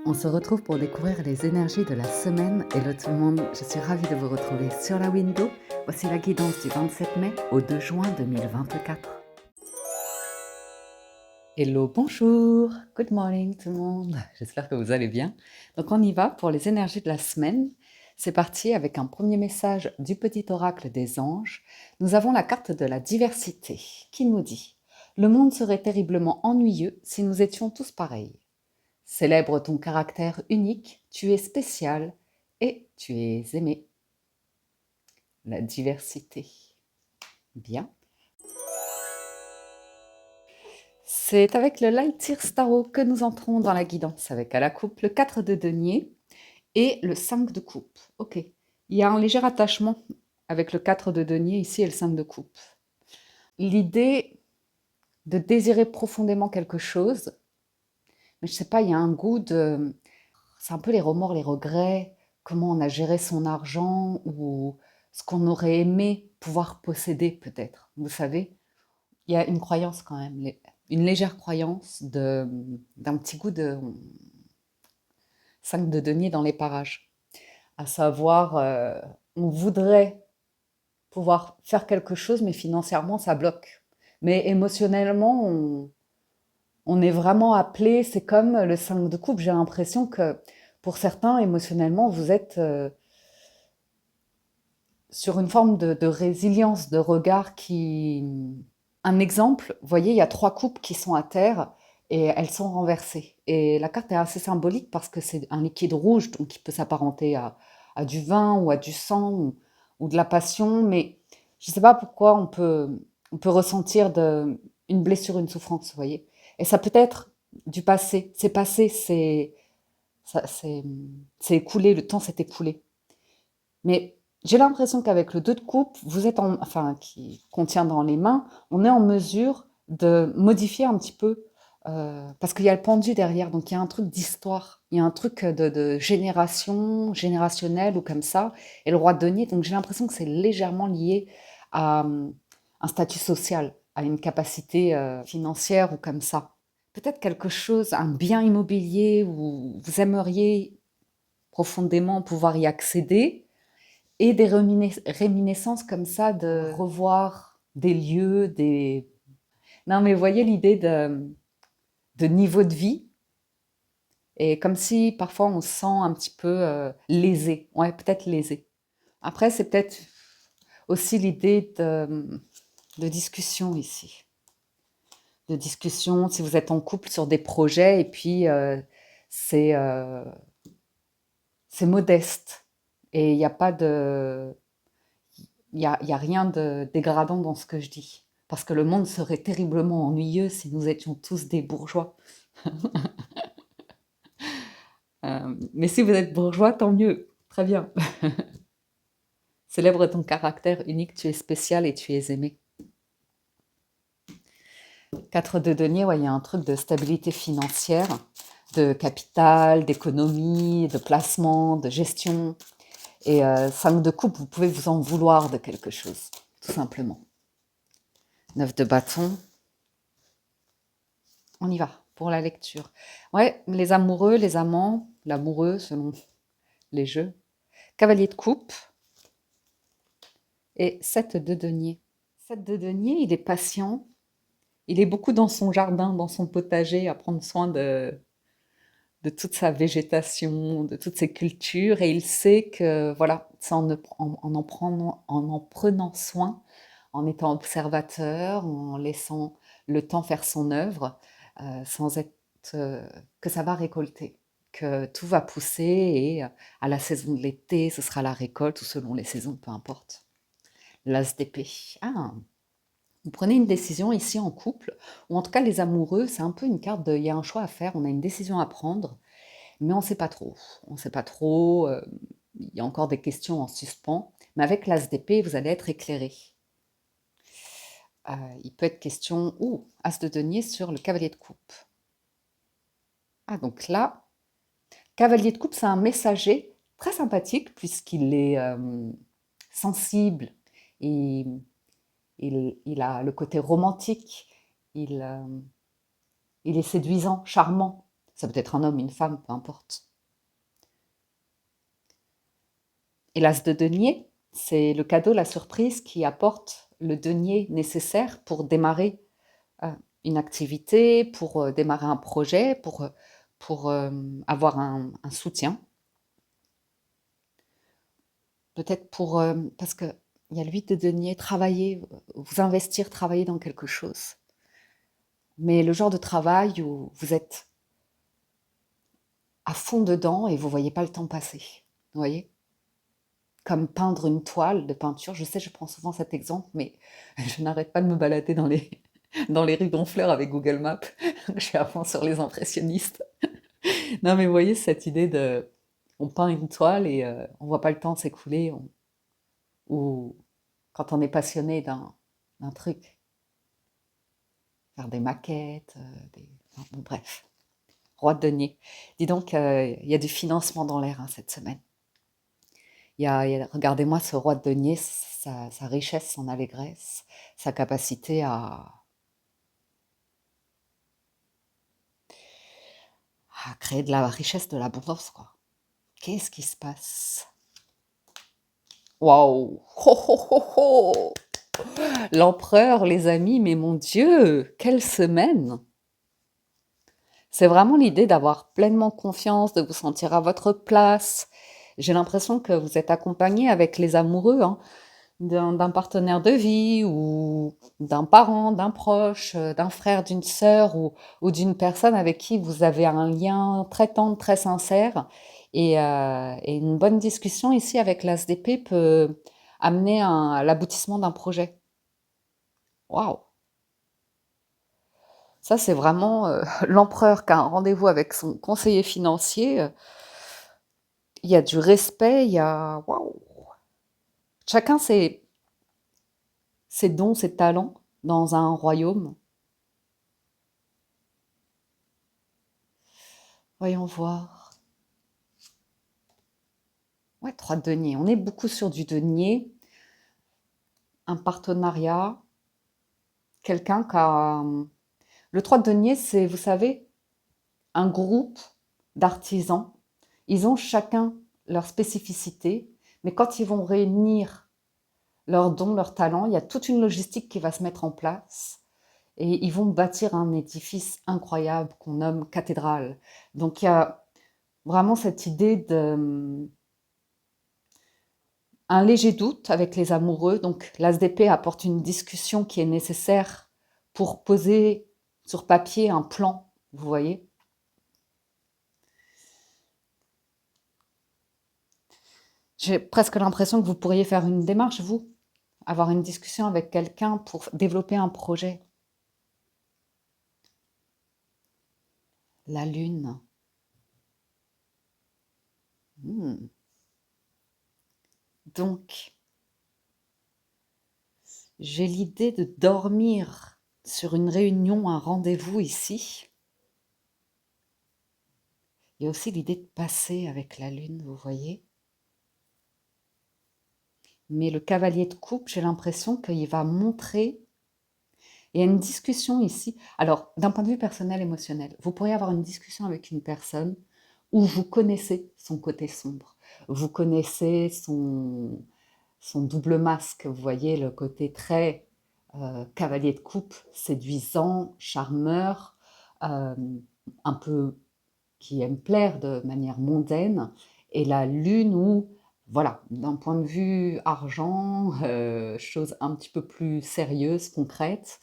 On se retrouve pour découvrir les énergies de la semaine. Hello tout le monde, je suis ravie de vous retrouver sur la window. Voici la guidance du 27 mai au 2 juin 2024. Hello, bonjour, good morning tout le monde, j'espère que vous allez bien. Donc on y va pour les énergies de la semaine. C'est parti avec un premier message du petit oracle des anges. Nous avons la carte de la diversité qui nous dit « Le monde serait terriblement ennuyeux si nous étions tous pareils. Célèbre ton caractère unique, tu es spécial et tu es aimé. » La diversité. Bien. C'est avec le Light Tarot que nous entrons dans la guidance avec à la coupe le 4 de denier et le 5 de coupe. Ok. Il y a un léger attachement avec le 4 de denier ici et le 5 de coupe. L'idée de désirer profondément quelque chose, mais je sais pas, il y a un goût de... C'est un peu les remords, les regrets, comment on a géré son argent ou ce qu'on aurait aimé pouvoir posséder peut-être. Vous savez, il y a une croyance quand même, une légère croyance d'un petit goût de 5 de denier dans les parages. À savoir, on voudrait pouvoir faire quelque chose, mais financièrement, ça bloque. Mais émotionnellement, on est vraiment appelé, c'est comme le 5 de coupe, j'ai l'impression que pour certains, émotionnellement, vous êtes sur une forme de résilience, de regard qui... Un exemple, vous voyez, il y a 3 coupes qui sont à terre et elles sont renversées. Et la carte est assez symbolique parce que c'est un liquide rouge, donc qui peut s'apparenter à du vin ou à du sang ou de la passion, mais je ne sais pas pourquoi on peut ressentir une blessure, une souffrance, vous voyez. Et ça peut être du passé, c'est passé, c'est écoulé, le temps s'est écoulé. Mais j'ai l'impression qu'avec le 2 de coupe, vous êtes enfin, qui contient dans les mains, on est en mesure de modifier un petit peu, parce qu'il y a le pendu derrière, donc il y a un truc d'histoire, il y a un truc de génération, générationnel ou comme ça, et le roi de denier, donc j'ai l'impression que c'est légèrement lié à un statut social, à une capacité financière ou comme ça. Peut-être quelque chose, un bien immobilier où vous aimeriez profondément pouvoir y accéder, et des réminiscences comme ça de revoir des lieux, des... Non, mais vous voyez l'idée de niveau de vie, et comme si parfois on se sent un petit peu lésé, ouais, peut-être lésé. Après, c'est peut-être aussi l'idée de discussion ici. De discussion, si vous êtes en couple sur des projets, et puis c'est modeste, et il n'y a pas de... Il y a rien de dégradant dans ce que je dis. Parce que le monde serait terriblement ennuyeux si nous étions tous des bourgeois. Mais si vous êtes bourgeois, tant mieux. Très bien. Célèbre ton caractère unique, tu es spécial et tu es aimé. 4 de denier, ouais, il y a un truc de stabilité financière, de capital, d'économie, de placement, de gestion. Et 5 de coupe, vous pouvez vous en vouloir de quelque chose, tout simplement. 9 de bâton. On y va pour la lecture. Ouais, les amoureux, les amants, l'amoureux selon les jeux. Cavalier de coupe et 7 de denier. 7 de denier, il est patient. Il est beaucoup dans son jardin, dans son potager, à prendre soin de toute sa végétation, de toutes ses cultures. Et il sait que, voilà, c'est en prenant soin, en étant observateur, en laissant le temps faire son œuvre, sans être que ça va récolter, que tout va pousser et à la saison de l'été, ce sera la récolte ou selon les saisons, peu importe. L'as d'épée. Ah, vous prenez une décision ici en couple, ou en tout cas les amoureux, c'est un peu une carte de, il y a un choix à faire, on a une décision à prendre, mais on ne sait pas trop. On ne sait pas trop, il y a encore des questions en suspens, mais avec l'as d'épée, vous allez être éclairé. Il peut être question, ou as de denier sur le cavalier de coupe. Ah, donc là, cavalier de coupe, c'est un messager très sympathique puisqu'il est sensible, et il a le côté romantique, il est séduisant, charmant. Ça peut être un homme, une femme, peu importe. Et l'as de denier, c'est le cadeau, la surprise qui apporte le denier nécessaire pour démarrer une activité, pour démarrer un projet, pour avoir un soutien. Peut-être pour, parce qu'il y a l'huile de denier, travailler, vous investir, travailler dans quelque chose. Mais le genre de travail où vous êtes à fond dedans et vous voyez pas le temps passer. Vous voyez? Comme peindre une toile de peinture. Je sais, je prends souvent cet exemple, mais je n'arrête pas de me balader dans les, dans les rues d'Honfleur avec Google Maps. Je suis à fond sur les impressionnistes. Non, mais vous voyez cette idée de, on peint une toile et on voit pas le temps s'écouler, ou quand on est passionné d'un truc, faire des maquettes, enfin, bon, bref. Roi de denier. Dis donc, il y a du financement dans l'air hein, cette semaine. Regardez-moi ce roi de denier, sa richesse, son allégresse, sa capacité à créer de la richesse, de l'abondance, quoi. Qu'est-ce qui se passe? Waouh! Ho, ho, ho, ho! L'empereur, les amis, mais mon Dieu, quelle semaine! C'est vraiment l'idée d'avoir pleinement confiance, de vous sentir à votre place. J'ai l'impression que vous êtes accompagné avec les amoureux, hein, d'un partenaire de vie ou d'un parent, d'un proche, d'un frère, d'une sœur ou d'une personne avec qui vous avez un lien très tendre, très sincère. Et une bonne discussion ici avec l'ASDP peut amener à l'aboutissement d'un projet. Waouh! Ça, c'est vraiment l'empereur qui a un rendez-vous avec son conseiller financier. Il y a du respect, il y a... Waouh! Chacun ses dons, ses talents dans un royaume. Voyons voir. Ouais, 3 deniers. On est beaucoup sur du denier, un partenariat, quelqu'un qui a... Le 3 de denier, c'est, vous savez, un groupe d'artisans. Ils ont chacun leur spécificité, mais quand ils vont réunir leurs dons, leurs talents, il y a toute une logistique qui va se mettre en place et ils vont bâtir un édifice incroyable qu'on nomme cathédrale. Donc il y a vraiment cette idée de un léger doute avec les amoureux. Donc l'ASDP apporte une discussion qui est nécessaire pour poser sur papier un plan, vous voyez. J'ai presque l'impression que vous pourriez faire une démarche, vous, avoir une discussion avec quelqu'un pour développer un projet. La lune. Hmm. Donc, j'ai l'idée de dormir sur une réunion, un rendez-vous ici. Il y a aussi l'idée de passer avec la lune, vous voyez. Mais le cavalier de coupe, j'ai l'impression qu'il va montrer. Il y a une discussion ici. Alors, d'un point de vue personnel, émotionnel, vous pourriez avoir une discussion avec une personne où vous connaissez son côté sombre. Vous connaissez son double masque. Vous voyez le côté très cavalier de coupe, séduisant, charmeur, euh, un peu qui aime plaire de manière mondaine. Et la lune où, voilà, d'un point de vue argent, chose un petit peu plus sérieuse, concrète,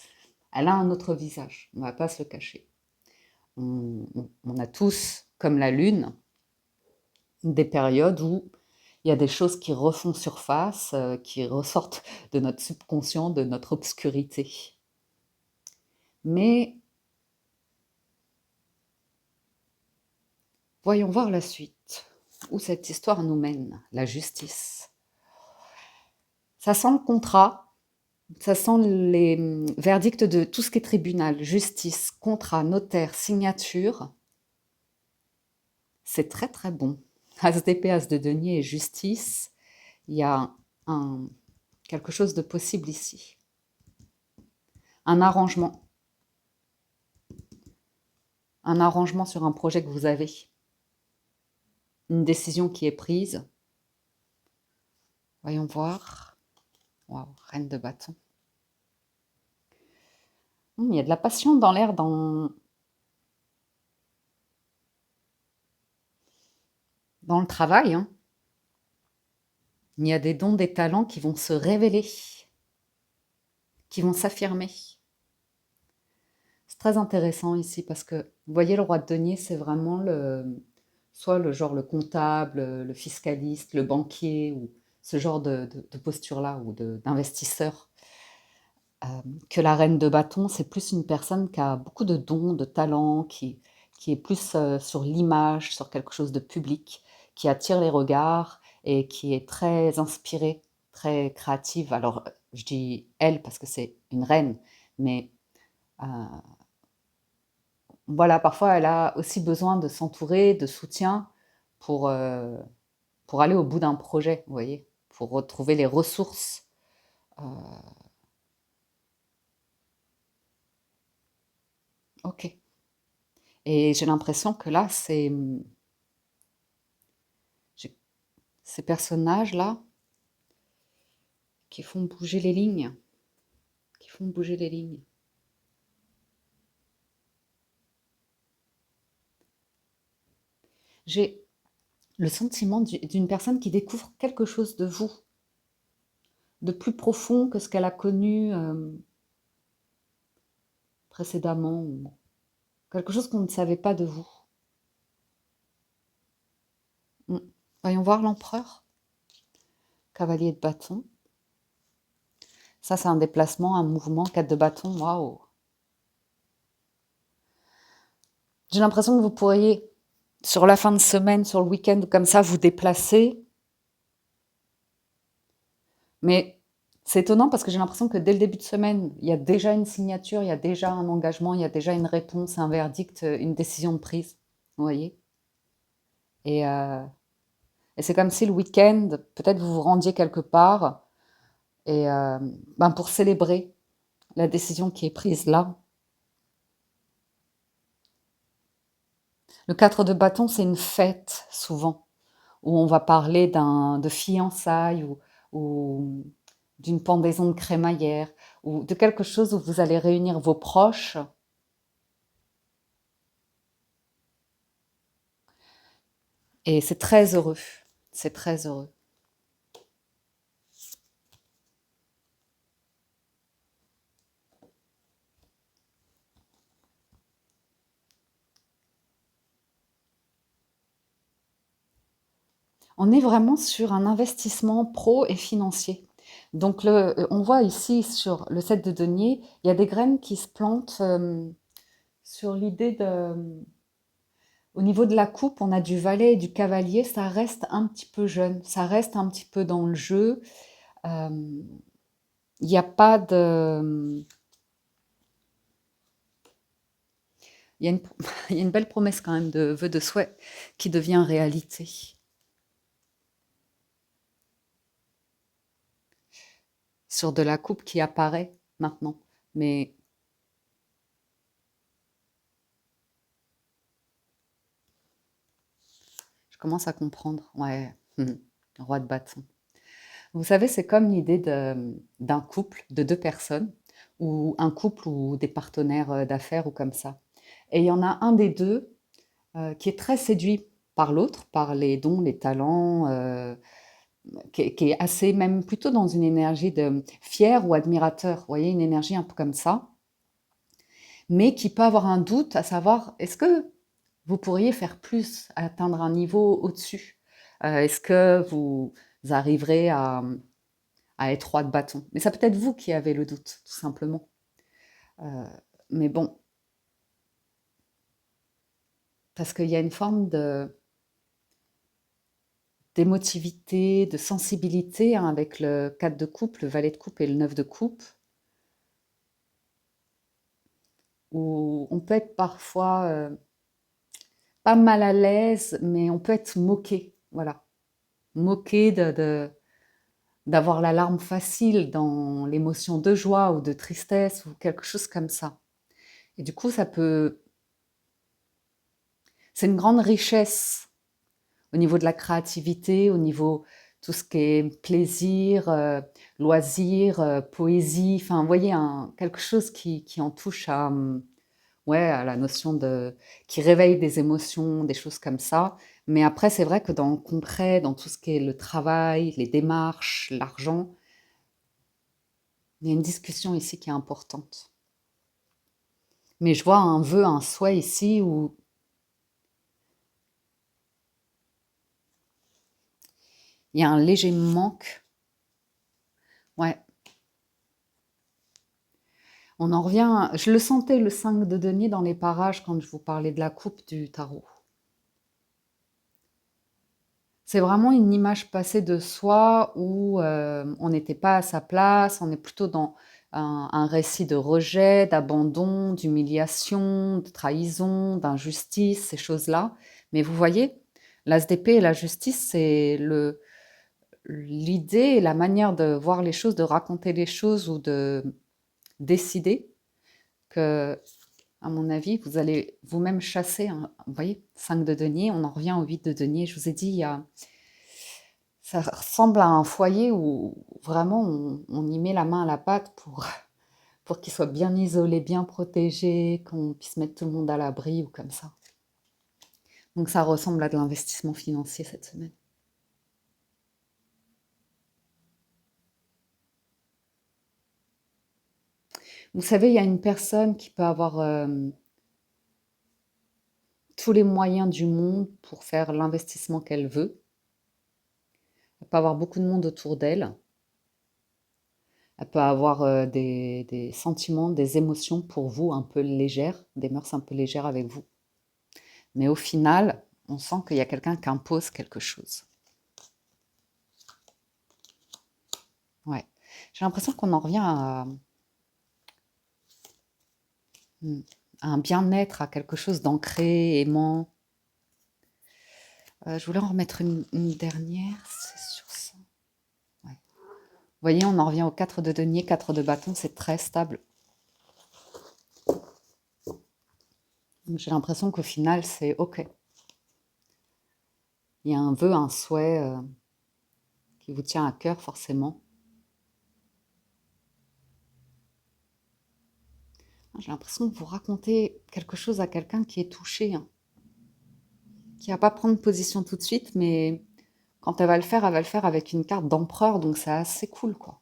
elle a un autre visage, on ne va pas se le cacher. On a tous, comme la lune, des périodes où il y a des choses qui refont surface, qui ressortent de notre subconscient, de notre obscurité. Mais voyons voir la suite, où cette histoire nous mène, la justice. Ça sent le contrat, ça sent les verdicts de tout ce qui est tribunal, justice, contrat, notaire, signature. C'est très très bon. As d'épée, as de denier et justice, il y a quelque chose de possible ici. Un arrangement. un arrangement sur un projet que vous avez, une décision qui est prise. Voyons voir. Waouh, reine de bâton. Il y a de la passion dans l'air dans le travail, hein. Il y a des dons, des talents qui vont se révéler, qui vont s'affirmer. C'est très intéressant ici parce que, vous voyez, le roi de denier, c'est vraiment soit le genre le comptable, le fiscaliste, le banquier, ou ce genre de posture-là, ou d'investisseur. Que la reine de bâton, c'est plus une personne qui a beaucoup de dons, de talents, qui est plus sur l'image, sur quelque chose de public, qui attire les regards et qui est très inspirée, très créative. Alors, je dis elle parce que c'est une reine, mais euh, voilà, parfois elle a aussi besoin de s'entourer, de soutien pour, euh, pour aller au bout d'un projet, vous voyez, pour retrouver les ressources. Euh, ok. Et j'ai l'impression que là, ces personnages-là qui font bouger les lignes, qui font bouger les lignes. J'ai le sentiment d'une personne qui découvre quelque chose de vous, de plus profond que ce qu'elle a connu précédemment, ou quelque chose qu'on ne savait pas de vous. Mm. Voyons voir l'empereur, cavalier de bâton. Ça, c'est un déplacement, un mouvement, 4 de bâton, waouh. J'ai l'impression que vous pourriez, sur la fin de semaine, sur le week-end, comme ça, vous déplacer. Mais c'est étonnant parce que j'ai l'impression que dès le début de semaine, il y a déjà une signature, il y a déjà un engagement, il y a déjà une réponse, un verdict, une décision de prise. Vous voyez? Et, euh, et c'est comme si le week-end, peut-être vous vous rendiez quelque part et ben pour célébrer la décision qui est prise là. Le 4 de bâton, c'est une fête souvent, où on va parler de fiançailles ou d'une pendaison de crémaillère ou de quelque chose où vous allez réunir vos proches. Et c'est très heureux. C'est très heureux. On est vraiment sur un investissement pro et financier. Donc, on voit ici sur le 7 de denier, il y a des graines qui se plantent sur l'idée de... Au niveau de la coupe, on a du valet et du cavalier, ça reste un petit peu jeune, ça reste un petit peu dans le jeu. Euh, Il n'y a pas de... Il y a une, il y a une belle promesse quand même de vœu de souhait qui devient réalité. Sur de la coupe qui apparaît maintenant. Mais je commence à comprendre. Ouais, roi de bâton. Vous savez, c'est comme l'idée d'un couple de deux personnes, ou un couple ou des partenaires d'affaires ou comme ça. Et il y en a un des deux qui est très séduit par l'autre, par les dons, les talents, qui est assez même plutôt dans une énergie de fier ou admirateur. Vous voyez, une énergie un peu comme ça, mais qui peut avoir un doute à savoir, est-ce que vous pourriez faire plus, atteindre un niveau au-dessus? Est-ce que vous arriverez à être roi de bâton? Mais ça peut être vous qui avez le doute, tout simplement. Euh, mais bon, parce qu'il y a une forme d'émotivité, de sensibilité hein, avec le 4 de coupe, le valet de coupe et le 9 de coupe, où on peut être parfois pas mal à l'aise, mais on peut être moqué, voilà. Moqué d'avoir la larme facile dans l'émotion de joie ou de tristesse ou quelque chose comme ça. Et du coup, ça peut C'est une grande richesse au niveau de la créativité, au niveau tout ce qui est plaisir, loisir, poésie. Enfin, vous voyez, quelque chose qui en touche ouais, à la notion qui réveille des émotions, des choses comme ça. Mais après, c'est vrai que dans le concret, dans tout ce qui est le travail, les démarches, l'argent, il y a une discussion ici qui est importante. Mais je vois un vœu, un souhait ici où il y a un léger manque. Ouais, on en revient. Je le sentais le 5 de denier dans les parages quand je vous parlais de la coupe du tarot. C'est vraiment une image passée de soi où on n'était pas à sa place, on est plutôt dans un récit de rejet, d'abandon, d'humiliation, de trahison, d'injustice, ces choses-là. Mais vous voyez, l'as d'épée et la justice, c'est l'idée et la manière de voir les choses, de raconter les choses ou de décider que, à mon avis, vous allez vous-même chasser, vous voyez, 5 de denier, on en revient au 8 de denier. Je vous ai dit, ça ressemble à un foyer où vraiment on y met la main à la pâte pour qu'il soit bien isolé, bien protégé, qu'on puisse mettre tout le monde à l'abri ou comme ça. Donc ça ressemble à de l'investissement financier cette semaine. Vous savez, il y a une personne qui peut avoir tous les moyens du monde pour faire l'investissement qu'elle veut. Elle peut avoir beaucoup de monde autour d'elle. Elle peut avoir des sentiments, des émotions pour vous un peu légères, des mœurs un peu légères avec vous. Mais au final, on sent qu'il y a quelqu'un qui impose quelque chose. Ouais. J'ai l'impression qu'on en revient à un bien-être, à quelque chose d'ancré, aimant. Je voulais en remettre une dernière, c'est sur ça. Ouais. Vous voyez, on en revient au 4 de denier, 4 de bâton, c'est très stable. J'ai l'impression qu'au final, c'est OK. Il y a un vœu, un souhait qui vous tient à cœur forcément. J'ai l'impression que vous racontez quelque chose à quelqu'un qui est touché, hein, qui va pas prendre position tout de suite, mais quand elle va le faire avec une carte d'empereur, donc c'est assez cool, quoi.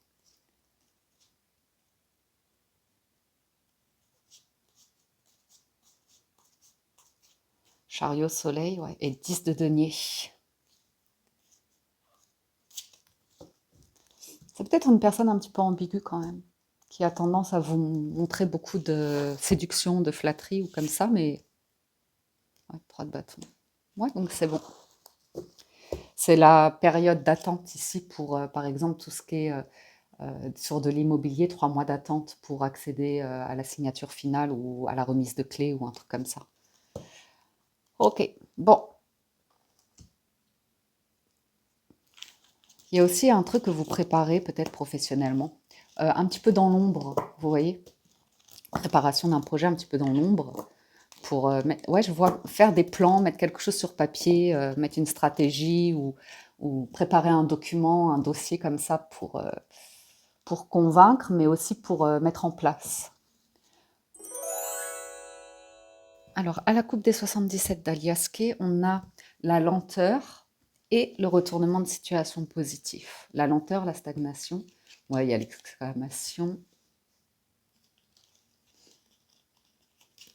Chariot, soleil, ouais, et 10 de denier. C'est peut-être une personne un petit peu ambiguë quand même, qui a tendance à vous montrer beaucoup de séduction, de flatterie ou comme ça, mais ouais, 3 de bâton. Ouais, donc c'est bon. C'est la période d'attente ici pour, par exemple, tout ce qui est sur de l'immobilier, 3 mois d'attente pour accéder à la signature finale ou à la remise de clé ou un truc comme ça. Ok, bon. Il y a aussi un truc que vous préparez peut-être professionnellement, un petit peu dans l'ombre, vous voyez, préparation d'un projet un petit peu dans l'ombre pour ouais, je vois faire des plans, mettre quelque chose sur papier, mettre une stratégie ou préparer un document, un dossier comme ça pour convaincre, mais aussi pour mettre en place. Alors, à la coupe des 77 d'Aliaské, on a la lenteur et le retournement de situation positive. La lenteur, la stagnation. Ouais, il y a l'exclamation.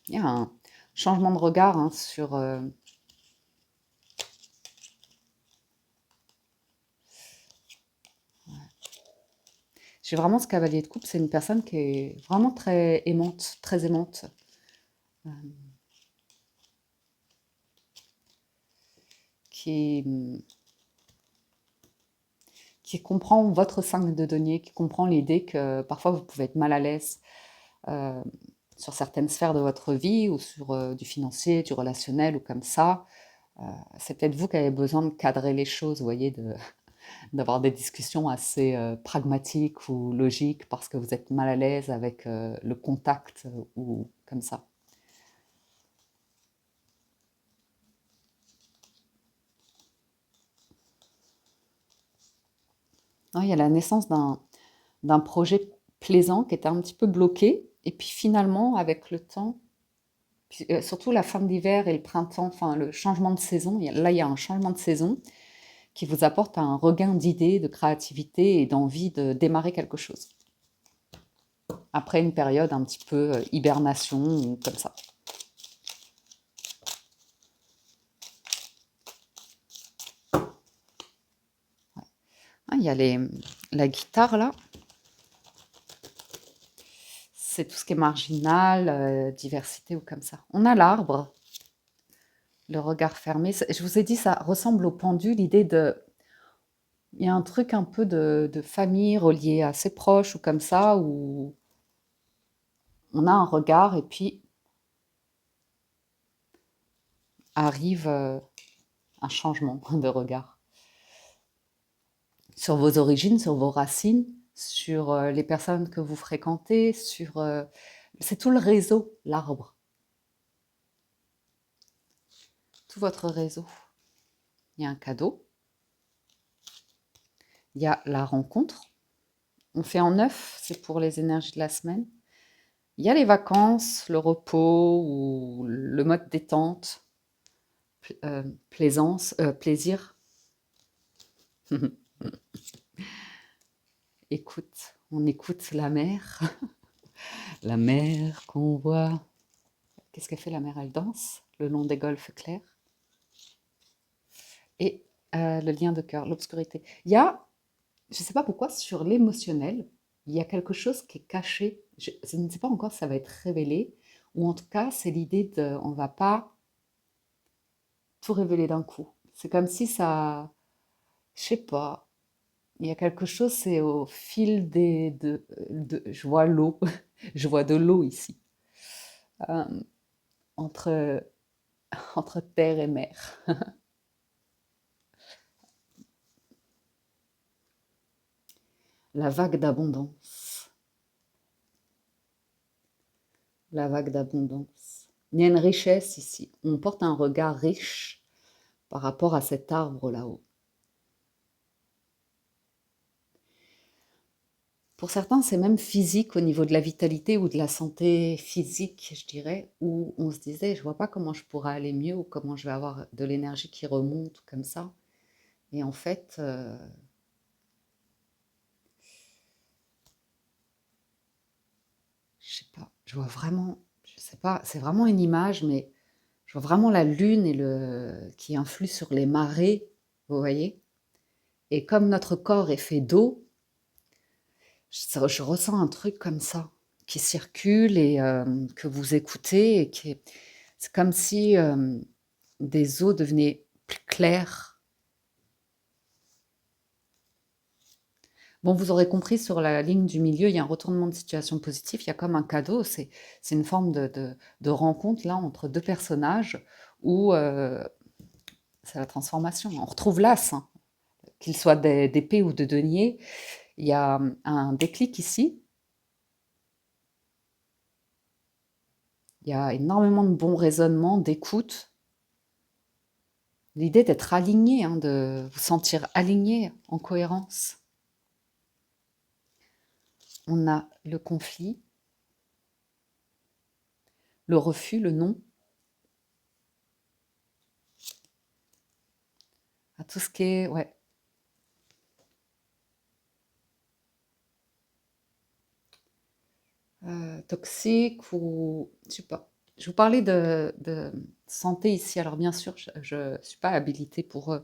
Il y a un changement de regard hein, sur... J'ai vraiment ce cavalier de coupe, c'est une personne qui est vraiment très aimante, très aimante. Euh, qui, qui comprend votre 5 de denier, qui comprend l'idée que parfois vous pouvez être mal à l'aise euh, sur certaines sphères de votre vie ou sur du financier, du relationnel ou comme ça. C'est peut-être vous qui avez besoin de cadrer les choses, vous voyez, d'avoir des discussions assez pragmatiques ou logiques parce que vous êtes mal à l'aise avec le contact ou comme ça. Ouais, il y a la naissance d'un projet plaisant qui était un petit peu bloqué. Et puis finalement, avec le temps, surtout la fin de l'hiver et le printemps, enfin le changement de saison, là il y a un changement de saison qui vous apporte un regain d'idées, de créativité et d'envie de démarrer quelque chose. Après une période un petit peu hibernation ou comme ça. Ah, il y a la guitare là, c'est tout ce qui est marginal, diversité ou comme ça. On a l'arbre, le regard fermé. Je vous ai dit, ça ressemble au pendu, l'idée de... Il y a un truc un peu de famille relié à ses proches ou comme ça, où on a un regard et puis arrive un changement de regard. Sur vos origines, sur vos racines, sur les personnes que vous fréquentez, sur... c'est tout le réseau, l'arbre. Tout votre réseau. Il y a un cadeau. Il y a la rencontre. On fait en 9, c'est pour les énergies de la semaine. Il y a les vacances, le repos ou le mode détente, plaisance, plaisir. Écoute, on écoute la mer. La mer qu'on voit. Qu'est-ce qu'elle fait la mer? Elle danse le long des golfes clairs. Et le lien de cœur, l'obscurité. Il y a, je ne sais pas pourquoi, sur l'émotionnel, il y a quelque chose qui est caché. Je ne sais pas encore si ça va être révélé, ou en tout cas, c'est l'idée de, on ne va pas tout révéler d'un coup. C'est comme si ça, je sais pas, il y a quelque chose, c'est au fil je vois l'eau, je vois de l'eau ici, euh, entre, entre terre et mer. La vague d'abondance, la vague d'abondance. Il y a une richesse ici. On porte un regard riche par rapport à cet arbre là-haut. Pour certains, c'est même physique au niveau de la vitalité ou de la santé physique, je dirais, où on se disait, je vois pas comment je pourrais aller mieux ou comment je vais avoir de l'énergie qui remonte comme ça. Et en fait, je sais pas, je vois vraiment, je sais pas, c'est vraiment une image, mais je vois vraiment la lune qui influe sur les marées, vous voyez. Et comme notre corps est fait d'eau, je ressens un truc comme ça qui circule et que vous écoutez et c'est comme si des eaux devenaient plus claires. Bon, vous aurez compris, sur la ligne du milieu, il y a un retournement de situation positif, il y a comme un cadeau, c'est une forme de rencontre là entre deux personnages où c'est la transformation. On retrouve l'as, hein, qu'il soit d'épée ou de denier. Il y a un déclic ici. Il y a énormément de bons raisonnements, d'écoute. L'idée d'être aligné, hein, de vous sentir aligné, en cohérence. On a le conflit, le refus, le non, à tout ce qui est ouais, toxique ou je sais pas. Je vous parlais de santé ici. Alors bien sûr, je ne suis pas habilitée pour,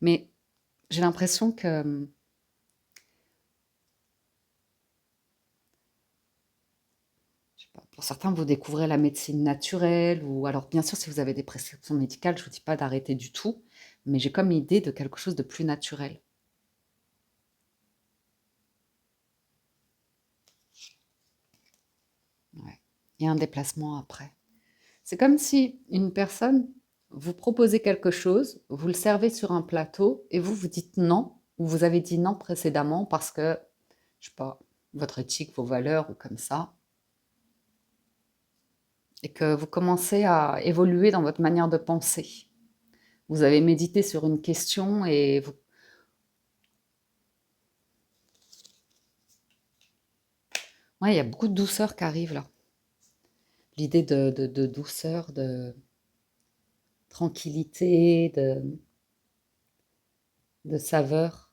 mais j'ai l'impression que je sais pas, pour certains, vous découvrez la médecine naturelle ou alors bien sûr, si vous avez des prescriptions médicales, je vous dis pas d'arrêter du tout, mais j'ai comme idée de quelque chose de plus naturel. Ouais. Il y a un déplacement après. C'est comme si une personne vous proposait quelque chose, vous le servez sur un plateau et vous vous dites non, ou vous avez dit non précédemment parce que, je sais pas, votre éthique, vos valeurs ou comme ça, et que vous commencez à évoluer dans votre manière de penser. Vous avez médité sur une question et ouais, il y a beaucoup de douceur qui arrive là. L'idée de douceur, de tranquillité, de saveur.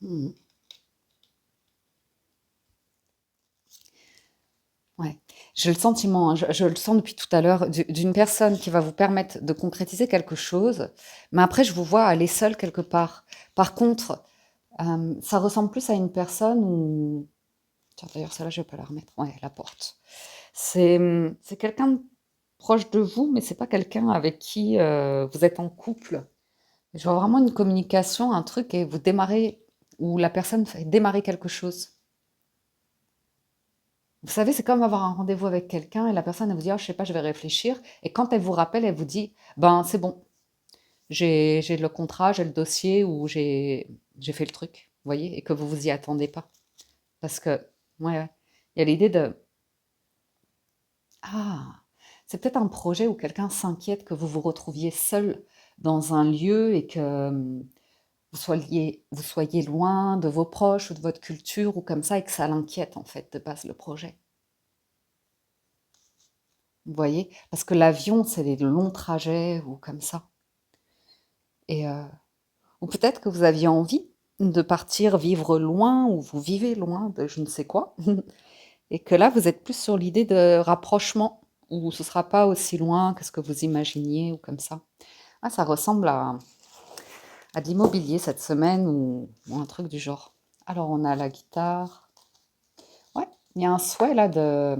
Mhm. Ouais. J'ai le sentiment, hein, je le sens depuis tout à l'heure, d'une personne qui va vous permettre de concrétiser quelque chose, mais après, je vous vois aller seul quelque part. Par contre, ça ressemble plus à une personne où... Tiens, d'ailleurs, celle-là, je vais pas la remettre. Ouais, la porte. C'est quelqu'un de proche de vous, mais c'est pas quelqu'un avec qui vous êtes en couple. Je vois vraiment une communication, un truc, et vous démarrez, où la personne fait démarrer quelque chose. Vous savez, c'est comme avoir un rendez-vous avec quelqu'un et la personne, elle vous dit, ah, je sais pas, je vais réfléchir. Et quand elle vous rappelle, elle vous dit, ben, c'est bon, j'ai le contrat, j'ai le dossier ou j'ai fait le truc, vous voyez, et que vous vous y attendez pas. Parce que, ouais, ouais, il y a l'idée de, ah, c'est peut-être un projet où quelqu'un s'inquiète que vous vous retrouviez seul dans un lieu et que vous soyez loin de vos proches ou de votre culture ou comme ça et que ça l'inquiète en fait de base le projet. Vous voyez? Parce que l'avion, c'est des longs trajets ou comme ça. Et ou peut-être que vous aviez envie de partir vivre loin ou vous vivez loin de je ne sais quoi. Et que là, vous êtes plus sur l'idée de rapprochement où ce sera pas aussi loin que ce que vous imaginiez ou comme ça. Ah, ça ressemble à de l'immobilier cette semaine ou un truc du genre. Alors, on a la guitare. Ouais, il y a un souhait là de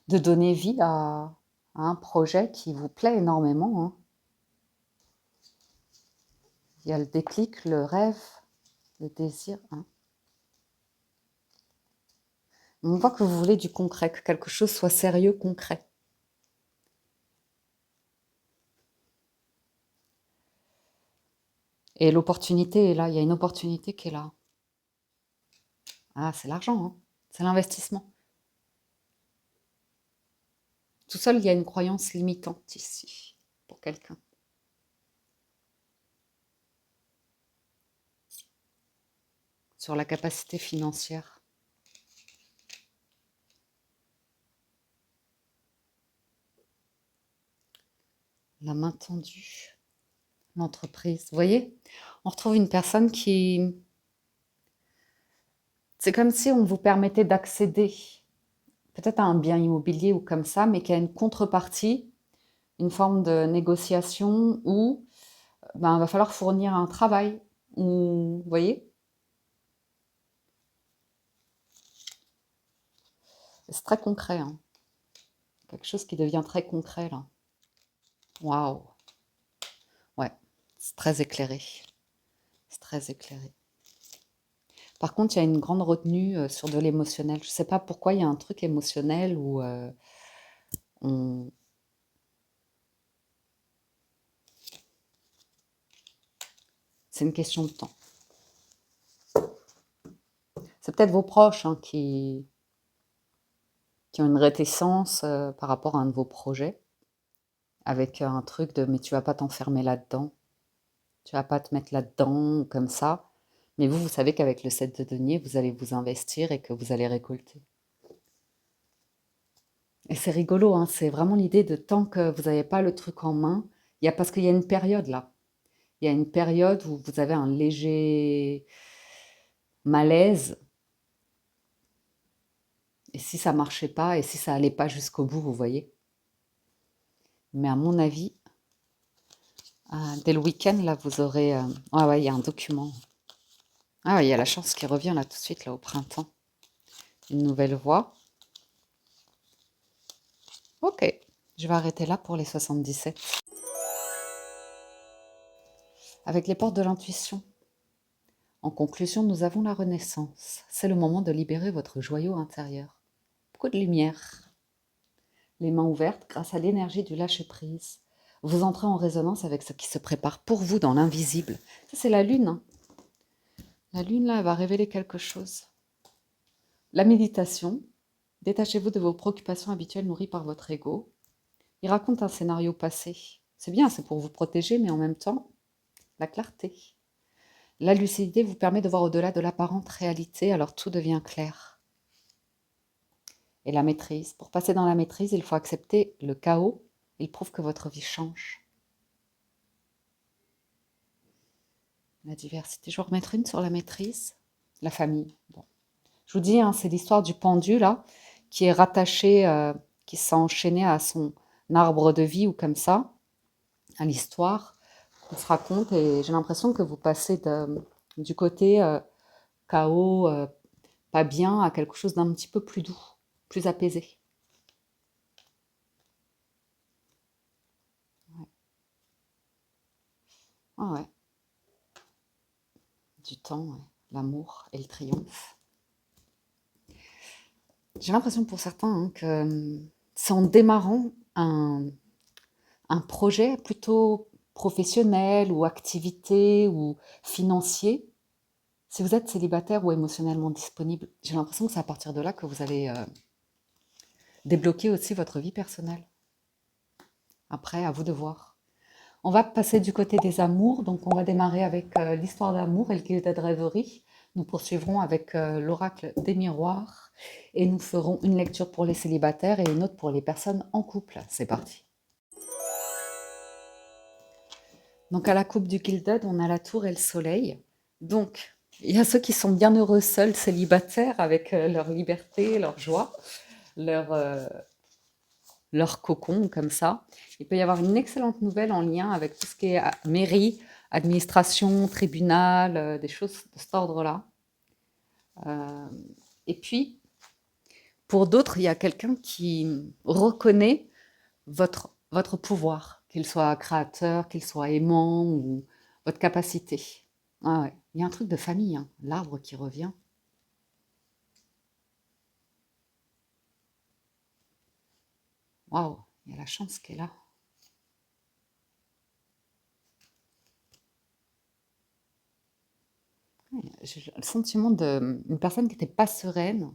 donner vie à un projet qui vous plaît énormément, hein. Il y a le déclic, le rêve, le désir, hein. On voit que vous voulez du concret, que quelque chose soit sérieux, concret. Et l'opportunité est là, il y a une opportunité qui est là. Ah, c'est l'argent, hein. C'est l'investissement. Tout seul, il y a une croyance limitante ici, pour quelqu'un. Sur la capacité financière. La main tendue. L'entreprise. Vous voyez? On retrouve une personne qui... C'est comme si on vous permettait d'accéder peut-être à un bien immobilier ou comme ça, mais qui a une contrepartie, une forme de négociation où ben, il va falloir fournir un travail. Ou, vous voyez? C'est très concret, hein. Quelque chose qui devient très concret, là. Waouh! Ouais, c'est très éclairé. C'est très éclairé. Par contre, il y a une grande retenue sur de l'émotionnel. Je ne sais pas pourquoi il y a un truc émotionnel où on... c'est une question de temps. C'est peut-être vos proches hein, qui ont une réticence par rapport à un de vos projets, avec un truc de mais tu vas pas t'enfermer là-dedans, tu vas pas te mettre là-dedans ou comme ça. Mais vous savez qu'avec le 7 de denier, vous allez vous investir et que vous allez récolter. Et c'est rigolo, hein, c'est vraiment l'idée de tant que vous n'avez pas le truc en main, parce qu'il y a une période là. Il y a une période où vous avez un léger malaise. Et si ça marchait pas, et si ça allait pas jusqu'au bout, vous voyez. Mais à mon avis, dès le week-end, là, vous aurez... Ah ouais, il y a un document. Ah ouais, il y a la chance qui revient là tout de suite, là, au printemps. Une nouvelle voie. Ok, je vais arrêter là pour les 77. Avec les portes de l'intuition. En conclusion, nous avons la renaissance. C'est le moment de libérer votre joyau intérieur. Beaucoup de lumière. Les mains ouvertes grâce à l'énergie du lâcher-prise. Vous entrez en résonance avec ce qui se prépare pour vous dans l'invisible. Ça, c'est la lune, hein. La lune, là, elle va révéler quelque chose. La méditation. Détachez-vous de vos préoccupations habituelles nourries par votre ego. Il raconte un scénario passé. C'est bien, c'est pour vous protéger, mais en même temps, la clarté. La lucidité vous permet de voir au-delà de l'apparente réalité, alors tout devient clair. Et la maîtrise. Pour passer dans la maîtrise, il faut accepter le chaos. Il prouve que votre vie change. La diversité. Je vais en remettre une sur la maîtrise. La famille. Bon. Je vous dis, hein, c'est l'histoire du pendu, là, qui est rattaché, qui s'est enchaîné à son arbre de vie ou comme ça, à l'histoire qu'on se raconte. Et j'ai l'impression que vous passez du côté chaos, pas bien, à quelque chose d'un petit peu plus doux, plus apaisé. Ouais. Ah ouais, du temps, ouais. L'amour et le triomphe. J'ai l'impression pour certains hein, que c'est en démarrant un projet plutôt professionnel ou activité ou financier, si vous êtes célibataire ou émotionnellement disponible, j'ai l'impression que c'est à partir de là que vous allez débloquer aussi votre vie personnelle. Après, à vous de voir. On va passer du côté des amours, donc on va démarrer avec l'histoire d'amour et le Gilded Rêverie. Nous poursuivrons avec l'oracle des miroirs et nous ferons une lecture pour les célibataires et une autre pour les personnes en couple. C'est parti. Donc à la coupe du Gilded, on a la tour et le soleil. Donc, il y a ceux qui sont bien heureux seuls, célibataires, avec leur liberté, leur joie, leur, leur cocon, comme ça. Il peut y avoir une excellente nouvelle en lien avec tout ce qui est mairie, administration, tribunal, des choses de cet ordre-là. Euh, et puis, pour d'autres, il y a quelqu'un qui reconnaît votre pouvoir, qu'il soit créateur, qu'il soit aimant ou votre capacité. Ah ouais. Il y a un truc de famille, hein. L'arbre qui revient. Waouh, il y a la chance qui est là. J'ai le sentiment d'une personne qui n'était pas sereine,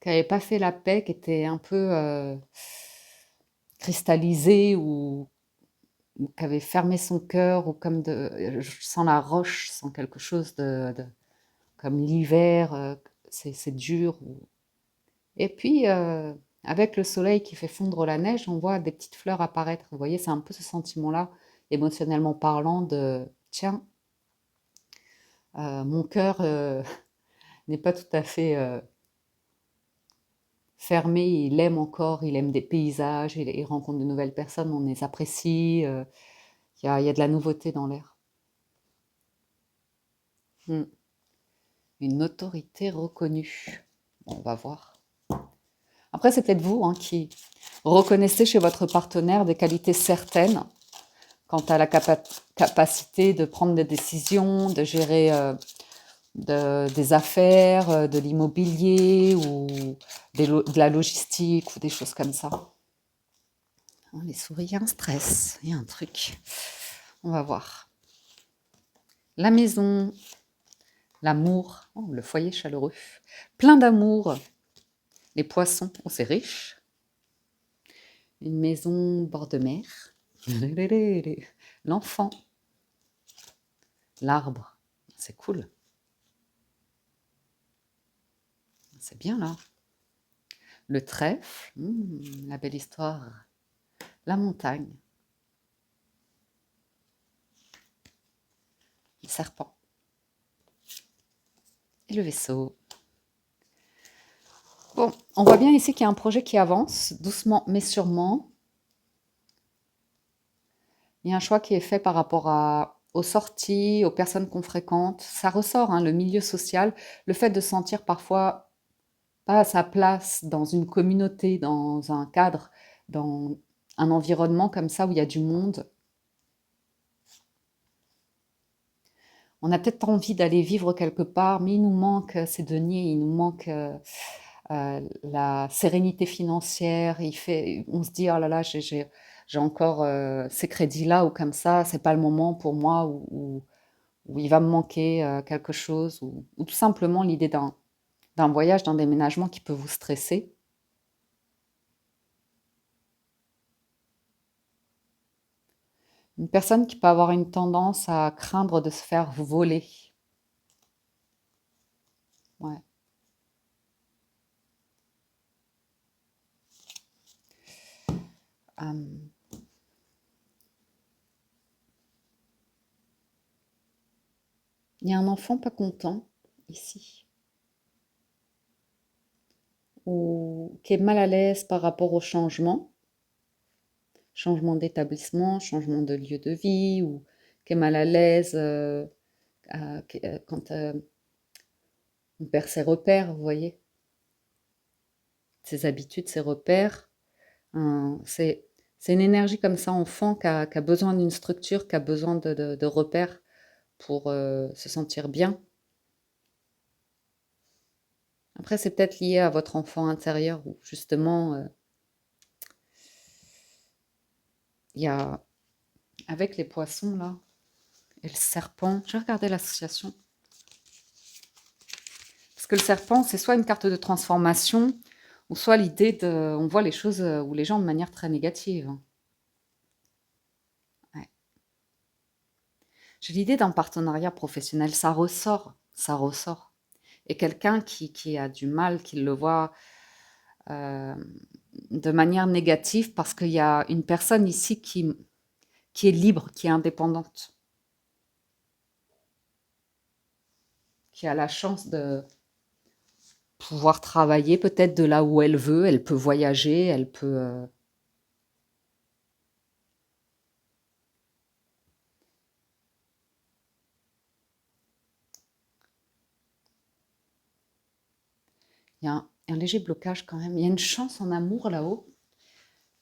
qui n'avait pas fait la paix, qui était un peu cristallisée ou qui avait fermé son cœur, ou comme sans la roche, sans quelque chose comme l'hiver, c'est dur. Et puis, avec le soleil qui fait fondre la neige, on voit des petites fleurs apparaître. Vous voyez, c'est un peu ce sentiment-là, émotionnellement parlant, de tiens, mon cœur n'est pas tout à fait fermé, il aime encore, il aime des paysages, il rencontre de nouvelles personnes, on les apprécie, il y a de la nouveauté dans l'air. Une autorité reconnue. Bon, on va voir. Après, c'est peut-être vous hein, qui reconnaissez chez votre partenaire des qualités certaines quant à la capacité de prendre des décisions, de gérer des affaires, de l'immobilier ou de la logistique ou des choses comme ça. Oh, les souris, il y a un stress, il y a un truc. On va voir. La maison, l'amour, oh, le foyer chaleureux, plein d'amour. Les poissons, oh, c'est riche. Une maison bord de mer. L'enfant. L'arbre, c'est cool. C'est bien là. Le trèfle, la belle histoire. La montagne. Le serpent. Et le vaisseau. Bon, on voit bien ici qu'il y a un projet qui avance, doucement mais sûrement. Il y a un choix qui est fait par rapport aux sorties, aux personnes qu'on fréquente. Ça ressort, hein, le milieu social, le fait de se sentir parfois pas à sa place dans une communauté, dans un cadre, dans un environnement comme ça où il y a du monde. On a peut-être envie d'aller vivre quelque part, mais il nous manque ces deniers, il nous manque la sérénité financière. On se dit, oh là là, j'ai encore ces crédits-là ou comme ça, c'est pas le moment pour moi. ou il va me manquer quelque chose, ou tout simplement l'idée d'un voyage, d'un déménagement qui peut vous stresser. Une personne qui peut avoir une tendance à craindre de se faire voler. Ouais. Euh, Il y a un enfant pas content ici, ou qui est mal à l'aise par rapport au changement, changement d'établissement, changement de lieu de vie, ou qui est mal à l'aise quand on perd ses repères, vous voyez, ses habitudes, ses repères. C'est une énergie comme ça, enfant, qui a besoin d'une structure, qui a besoin de repères pour se sentir bien. Après, c'est peut-être lié à votre enfant intérieur, où justement, il y a, avec les poissons, là, et le serpent, je vais regarder l'association. Parce que le serpent, c'est soit une carte de transformation, ou soit l'idée de... On voit les choses ou les gens de manière très négative. Ouais. J'ai l'idée d'un partenariat professionnel, ça ressort, ça ressort. Et quelqu'un qui a du mal, qui le voit euh, de manière négative, parce qu'il y a une personne ici qui est libre, qui est indépendante, qui a la chance de pouvoir travailler peut-être de là où elle peut voyager, elle peut... Il y a un léger blocage quand même. Il y a une chance en amour là-haut.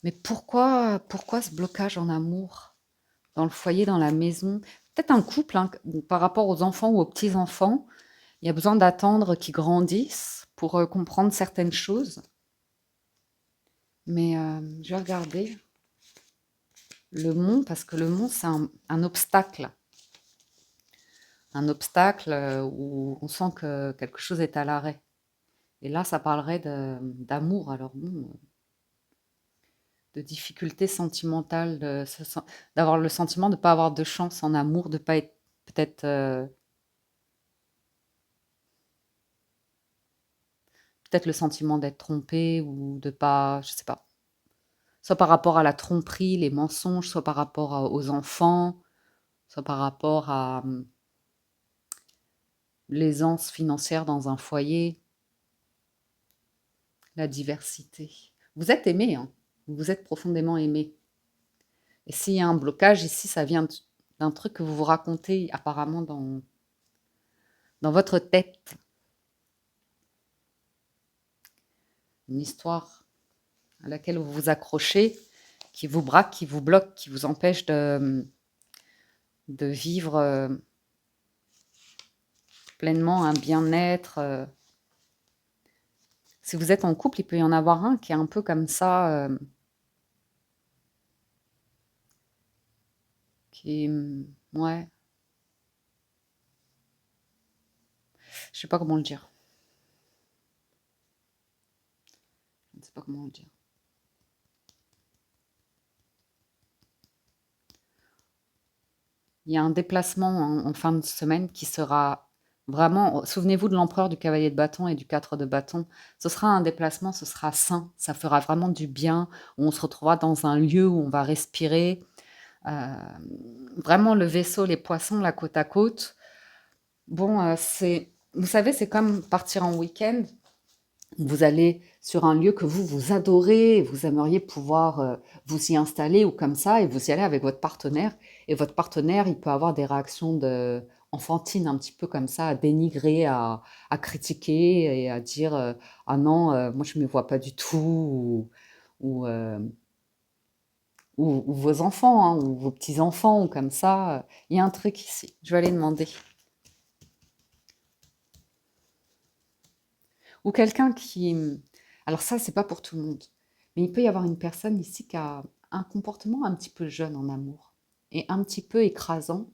Mais pourquoi ce blocage en amour dans le foyer, dans la maison? Peut-être un couple, hein, par rapport aux enfants ou aux petits-enfants. Il y a besoin d'attendre qu'ils grandissent pour comprendre certaines choses. Mais je vais regarder le mont, parce que le mont, c'est un obstacle. Un obstacle où on sent que quelque chose est à l'arrêt. Et là, ça parlerait d'amour. Alors bon, de difficultés sentimentales, d'avoir le sentiment de ne pas avoir de chance en amour, de ne pas être peut-être peut-être le sentiment d'être trompé ou de pas, je sais pas, soit par rapport à la tromperie, les mensonges, soit par rapport aux enfants, soit par rapport à l'aisance financière dans un foyer, la diversité. Vous êtes aimé, hein, vous êtes profondément aimé. Et s'il y a un blocage ici, ça vient d'un truc que vous vous racontez apparemment dans votre tête. Une histoire à laquelle vous vous accrochez, qui vous braque, qui vous bloque, qui vous empêche de vivre pleinement un bien-être. Si vous êtes en couple, il peut y en avoir un qui est un peu comme ça, qui, ouais, je sais pas comment le dire. Je ne sais pas comment le dire. Il y a un déplacement en fin de semaine qui sera vraiment, souvenez-vous de l'empereur, du cavalier de bâton et du 4 de bâton. Ce sera un déplacement, ce sera sain, ça fera vraiment du bien. On se retrouvera dans un lieu où on va respirer. Euh, Vraiment le vaisseau, les poissons, la côte à côte. Bon, vous savez, c'est comme partir en week-end. Vous allez sur un lieu que vous adorez, vous aimeriez pouvoir vous y installer ou comme ça, et vous y allez avec votre partenaire. Et votre partenaire, il peut avoir des réactions enfantines, un petit peu comme ça, à dénigrer, à critiquer et à dire ah non, moi je ne me vois pas du tout, ou, euh, ou vos enfants, hein, ou vos petits-enfants, ou comme ça. Il y a un truc ici, je vais aller demander. Ou quelqu'un qui... Alors ça, c'est pas pour tout le monde. Mais il peut y avoir une personne ici qui a un comportement un petit peu jeune en amour et un petit peu écrasant.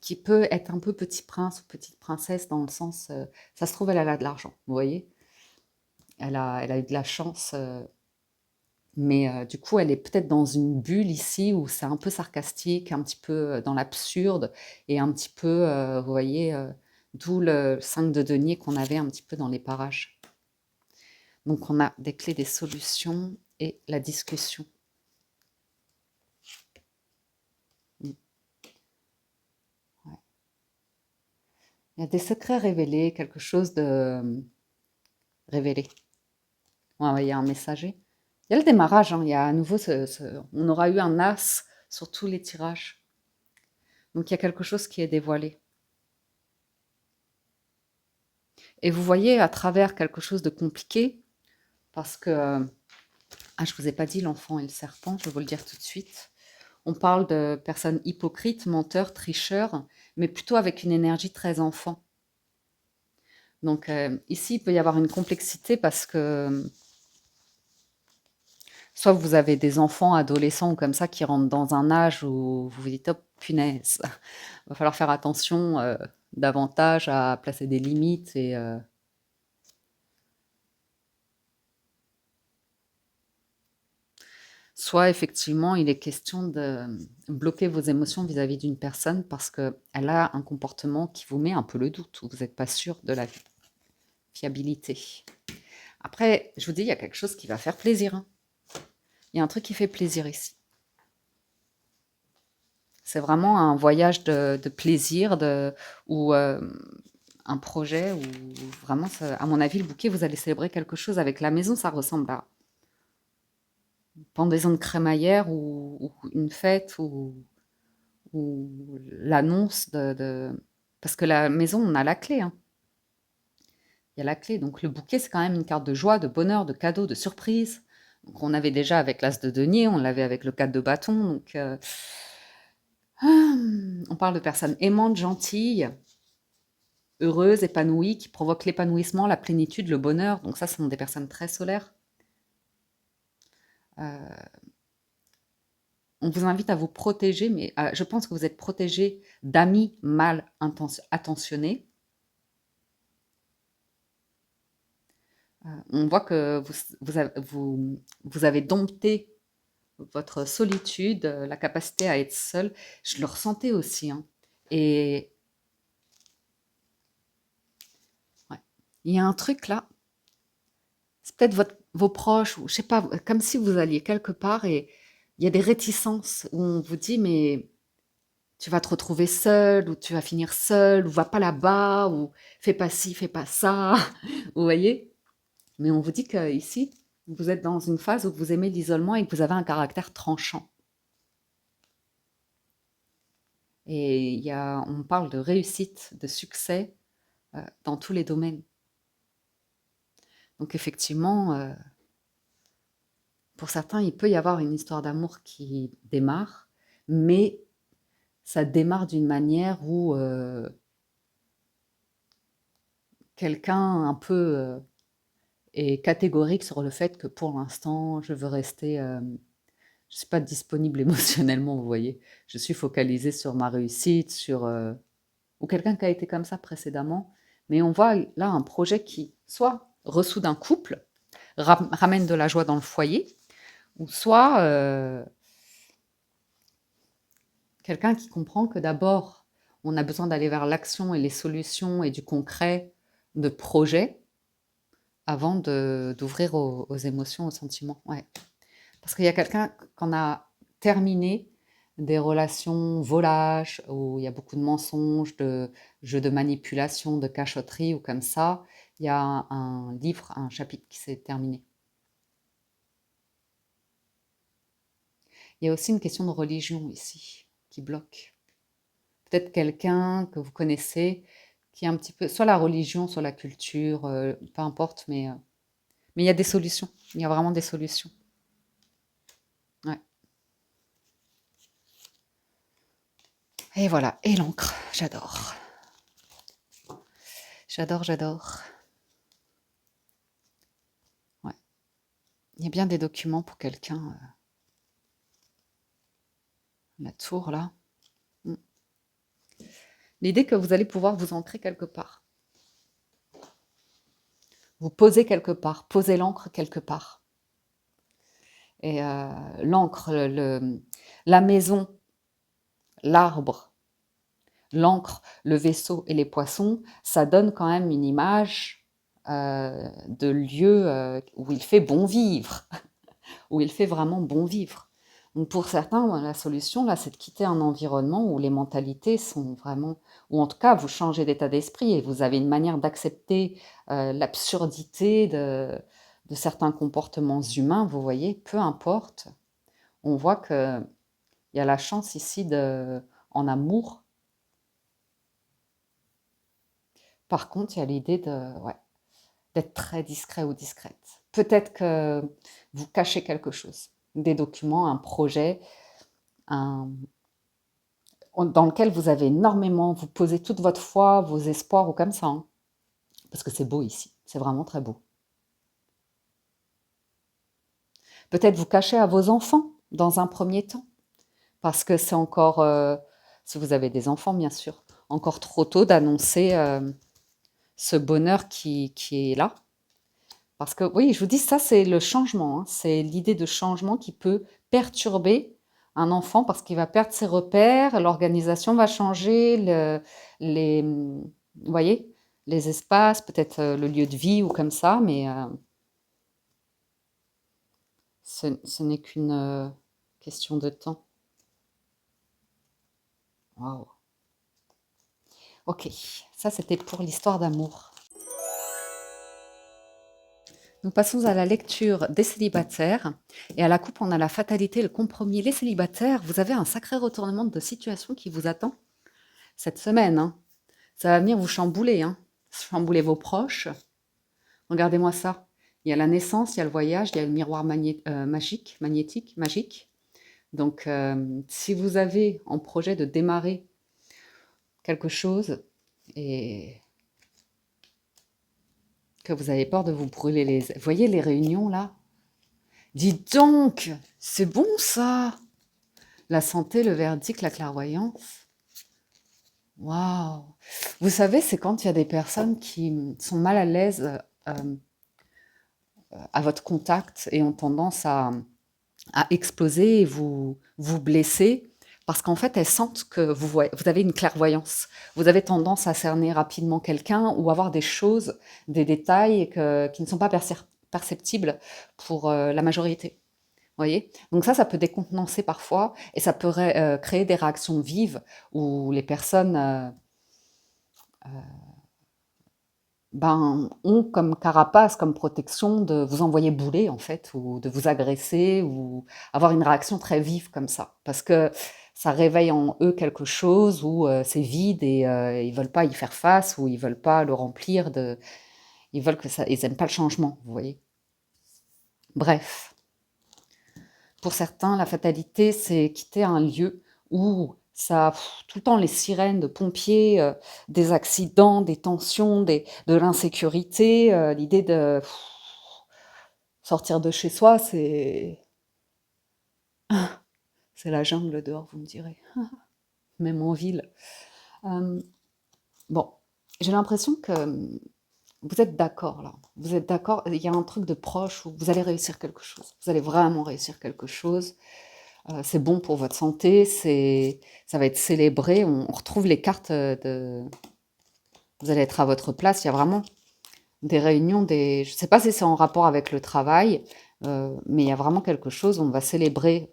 qui peut être un peu petit prince ou petite princesse dans le sens, ça se trouve, elle a de l'argent, vous voyez? Elle a eu de la chance, mais du coup, elle est peut-être dans une bulle ici où c'est un peu sarcastique, un petit peu dans l'absurde et un petit peu, vous voyez, d'où le 5 de denier qu'on avait un petit peu dans les parages. Donc on a des clés, des solutions et la discussion. Mm. Ouais. Il y a des secrets révélés, quelque chose de révélé. Ouais, il y a un messager. Il y a le démarrage, hein, il y a à nouveau, on aura eu un as sur tous les tirages. Donc il y a quelque chose qui est dévoilé. Et vous voyez à travers quelque chose de compliqué, parce que, je ne vous ai pas dit l'enfant et le serpent, je vais vous le dire tout de suite. On parle de personnes hypocrites, menteurs, tricheurs, mais plutôt avec une énergie très enfant. Donc ici, il peut y avoir une complexité parce que soit vous avez des enfants, adolescents ou comme ça qui rentrent dans un âge où vous vous dites: «Oh punaise, va falloir faire attention, davantage à placer des limites» et soit effectivement, il est question de bloquer vos émotions vis-à-vis d'une personne parce qu'elle a un comportement qui vous met un peu le doute, où vous n'êtes pas sûr de la fiabilité. Après, je vous dis, il y a quelque chose qui va faire plaisir, hein. Il y a un truc qui fait plaisir ici. C'est vraiment un voyage de plaisir ou un projet où vraiment, à mon avis, le bouquet, vous allez célébrer quelque chose avec la maison, ça ressemble à pendaison de crémaillère ou une fête ou l'annonce Parce que la maison, on a la clé, hein. Il y a la clé. Donc le bouquet, c'est quand même une carte de joie, de bonheur, de cadeau, de surprise. Donc on avait déjà avec l'as de denier, on l'avait avec le 4 de bâton. Donc on parle de personnes aimantes, gentilles, heureuses, épanouies, qui provoquent l'épanouissement, la plénitude, le bonheur. Donc ça, ce sont des personnes très solaires. On vous invite à vous protéger, mais je pense que vous êtes protégé d'amis mal attentionnés. On voit que vous avez dompté votre solitude, la capacité à être seul. Je le ressentais aussi, hein. Et ouais, il y a un truc là, c'est peut-être vos proches, ou je sais pas, comme si vous alliez quelque part et il y a des réticences où on vous dit, mais tu vas te retrouver seul, ou tu vas finir seul, ou va pas là-bas, ou fais pas ci, fais pas ça. Vous voyez? Mais on vous dit que ici, vous êtes dans une phase où vous aimez l'isolement et que vous avez un caractère tranchant. Et on parle de réussite, de succès dans tous les domaines. Donc effectivement, pour certains, il peut y avoir une histoire d'amour qui démarre, mais ça démarre d'une manière où quelqu'un un peu est catégorique sur le fait que pour l'instant, je veux rester, je ne suis pas disponible émotionnellement, vous voyez. Je suis focalisée sur ma réussite, ou quelqu'un qui a été comme ça précédemment. Mais on voit là un projet qui soit ressoude un couple, ramène de la joie dans le foyer, ou soit quelqu'un qui comprend que d'abord, on a besoin d'aller vers l'action et les solutions et du concret de projet avant d'ouvrir aux émotions, aux sentiments. Ouais. Parce qu'il y a quelqu'un qu'on a terminé des relations volages, où il y a beaucoup de mensonges, de jeux de manipulation, de cachotterie ou comme ça. Il y a un livre, un chapitre qui s'est terminé. Il y a aussi une question de religion ici qui bloque. Peut-être quelqu'un que vous connaissez qui est un petit peu, soit la religion, soit la culture, peu importe, mais il y a des solutions. Il y a vraiment des solutions. Ouais. Et voilà, et l'encre, j'adore. J'adore, j'adore. Ouais. Il y a bien des documents pour quelqu'un. La tour, là. Mm. L'idée que vous allez pouvoir vous ancrer quelque part, vous poser quelque part, poser l'ancre quelque part. Et l'ancre, la maison, l'arbre, l'encre, le vaisseau et les poissons, ça donne quand même une image de lieu où il fait bon vivre, où il fait vraiment bon vivre. Donc pour certains, la solution, là, c'est de quitter un environnement où les mentalités sont vraiment, ou en tout cas, vous changez d'état d'esprit et vous avez une manière d'accepter l'absurdité de certains comportements humains, vous voyez, peu importe. On voit qu'il y a la chance ici en amour. Par contre, il y a l'idée ouais, d'être très discret ou discrète. Peut-être que vous cachez quelque chose, des documents, un projet, un, dans lequel vous avez énormément, vous posez toute votre foi, vos espoirs ou comme ça. Hein. Parce que c'est beau ici, c'est vraiment très beau. Peut-être vous cachez à vos enfants dans un premier temps, parce que c'est encore, si vous avez des enfants bien sûr, encore trop tôt d'annoncer ce bonheur qui est là. Parce que oui, je vous dis, ça c'est le changement, hein. C'est l'idée de changement qui peut perturber un enfant parce qu'il va perdre ses repères, l'organisation va changer, vous voyez, les espaces, peut-être le lieu de vie ou comme ça, mais ce n'est qu'une question de temps. Waouh. Ok, ça c'était pour l'histoire d'amour. Nous passons à la lecture des célibataires. Et à la coupe, on a la fatalité, le compromis. Les célibataires, vous avez un sacré retournement de situation qui vous attend cette semaine. Hein. Ça va venir vous chambouler, hein. Chambouler vos proches. Regardez-moi ça. Il y a la naissance, il y a le voyage, il y a le miroir magique. Donc, si vous avez en projet de démarrer quelque chose et que vous avez peur de vous brûler les... Vous voyez les réunions là? Dites donc, c'est bon ça. La santé, le verdict, la clairvoyance. Waouh. Vous savez, c'est quand il y a des personnes qui sont mal à l'aise à votre contact et ont tendance à exploser et vous blesser parce qu'en fait, elles sentent que vous avez une clairvoyance. Vous avez tendance à cerner rapidement quelqu'un ou avoir des choses, des détails qui ne sont pas perceptibles pour la majorité. Voyez? Donc ça peut décontenancer parfois et ça peut créer des réactions vives où les personnes ont comme carapace, comme protection de vous envoyer bouler en fait, ou de vous agresser, ou avoir une réaction très vive comme ça. Parce que ça réveille en eux quelque chose où c'est vide et ils veulent pas y faire face, ou ils veulent pas le remplir de... Ils veulent que ça... Ils aiment pas le changement, vous voyez. Bref. Pour certains, la fatalité, c'est quitter un lieu où ça, tout le temps les sirènes de pompiers, des accidents, des tensions, de l'insécurité, l'idée de sortir de chez soi, c'est la jungle dehors, vous me direz, même en ville. Bon, j'ai l'impression que vous êtes d'accord là, vous êtes d'accord, il y a un truc de proche où vous allez réussir quelque chose, vous allez vraiment réussir quelque chose. C'est bon pour votre santé, ça va être célébré. On retrouve les cartes de... Vous allez être à votre place. Il y a vraiment des réunions, je ne sais pas si c'est en rapport avec le travail, mais il y a vraiment quelque chose. On va célébrer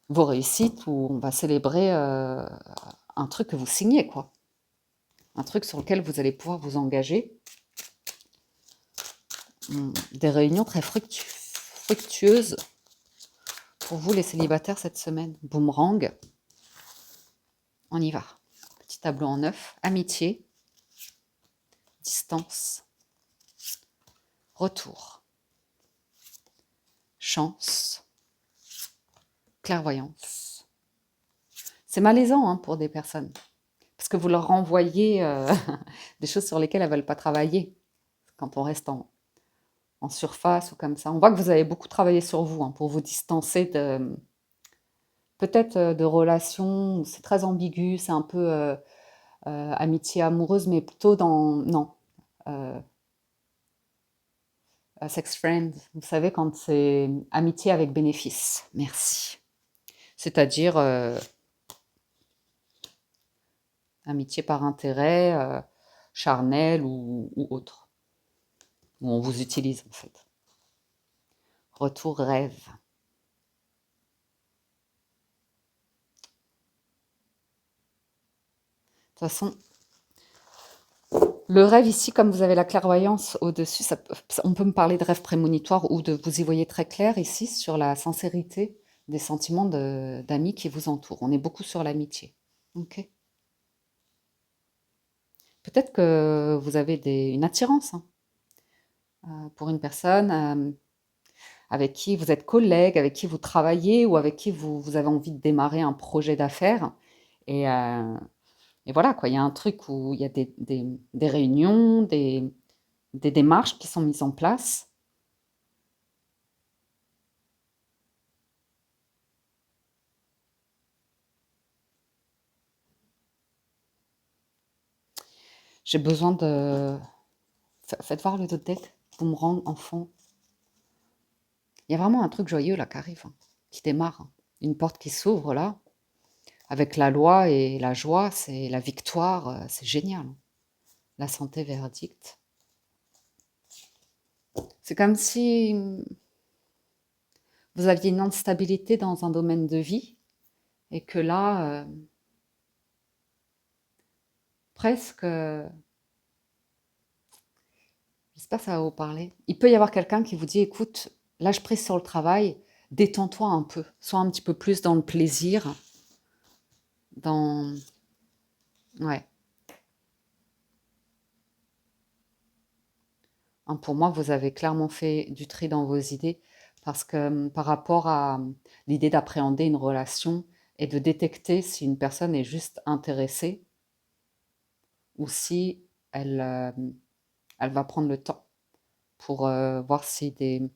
vos réussites ou on va célébrer un truc que vous signez, quoi. Un truc sur lequel vous allez pouvoir vous engager. Des réunions très fructueuses pour vous, les célibataires, cette semaine. Boomerang. On y va. Petit tableau en 9. Amitié. Distance. Retour. Chance. Clairvoyance. C'est malaisant hein, pour des personnes. Parce que vous leur renvoyez des choses sur lesquelles elles ne veulent pas travailler. Quand on reste en surface ou comme ça. On voit que vous avez beaucoup travaillé sur vous hein, pour vous distancer de... Peut-être de relations où c'est très ambigu, c'est un peu amitié amoureuse, mais plutôt dans... Non, euh, sex friend, vous savez, quand c'est amitié avec bénéfice. Merci. C'est-à-dire amitié par intérêt, charnel ou autre. Où on vous utilise, en fait. Retour rêve. De toute façon, le rêve ici, comme vous avez la clairvoyance au-dessus, on peut me parler de rêve prémonitoire ou de vous y voyez très clair ici sur la sincérité des sentiments d'amis qui vous entourent. On est beaucoup sur l'amitié. Ok. Peut-être que vous avez une attirance hein, pour une personne avec qui vous êtes collègue, avec qui vous travaillez ou avec qui vous avez envie de démarrer un projet d'affaires. Et, euh, et voilà, quoi, il y a un truc où il y a des réunions, des démarches qui sont mises en place. J'ai besoin de... Faites voir le dos de deck, vous me rendez enfant. Il y a vraiment un truc joyeux là qui arrive, hein, qui démarre. Hein. Une porte qui s'ouvre là, avec la loi et la joie, c'est la victoire, c'est génial. Hein. La santé verdict. C'est comme si vous aviez une instabilité dans un domaine de vie et que là, presque, j'espère que ça va vous parler. Il peut y avoir quelqu'un qui vous dit, écoute, lâche prise sur le travail, détends-toi un peu, sois un petit peu plus dans le plaisir, dans... Ouais. Hein, pour moi, vous avez clairement fait du tri dans vos idées parce que par rapport à l'idée d'appréhender une relation et de détecter si une personne est juste intéressée ou si elle va prendre le temps pour voir si des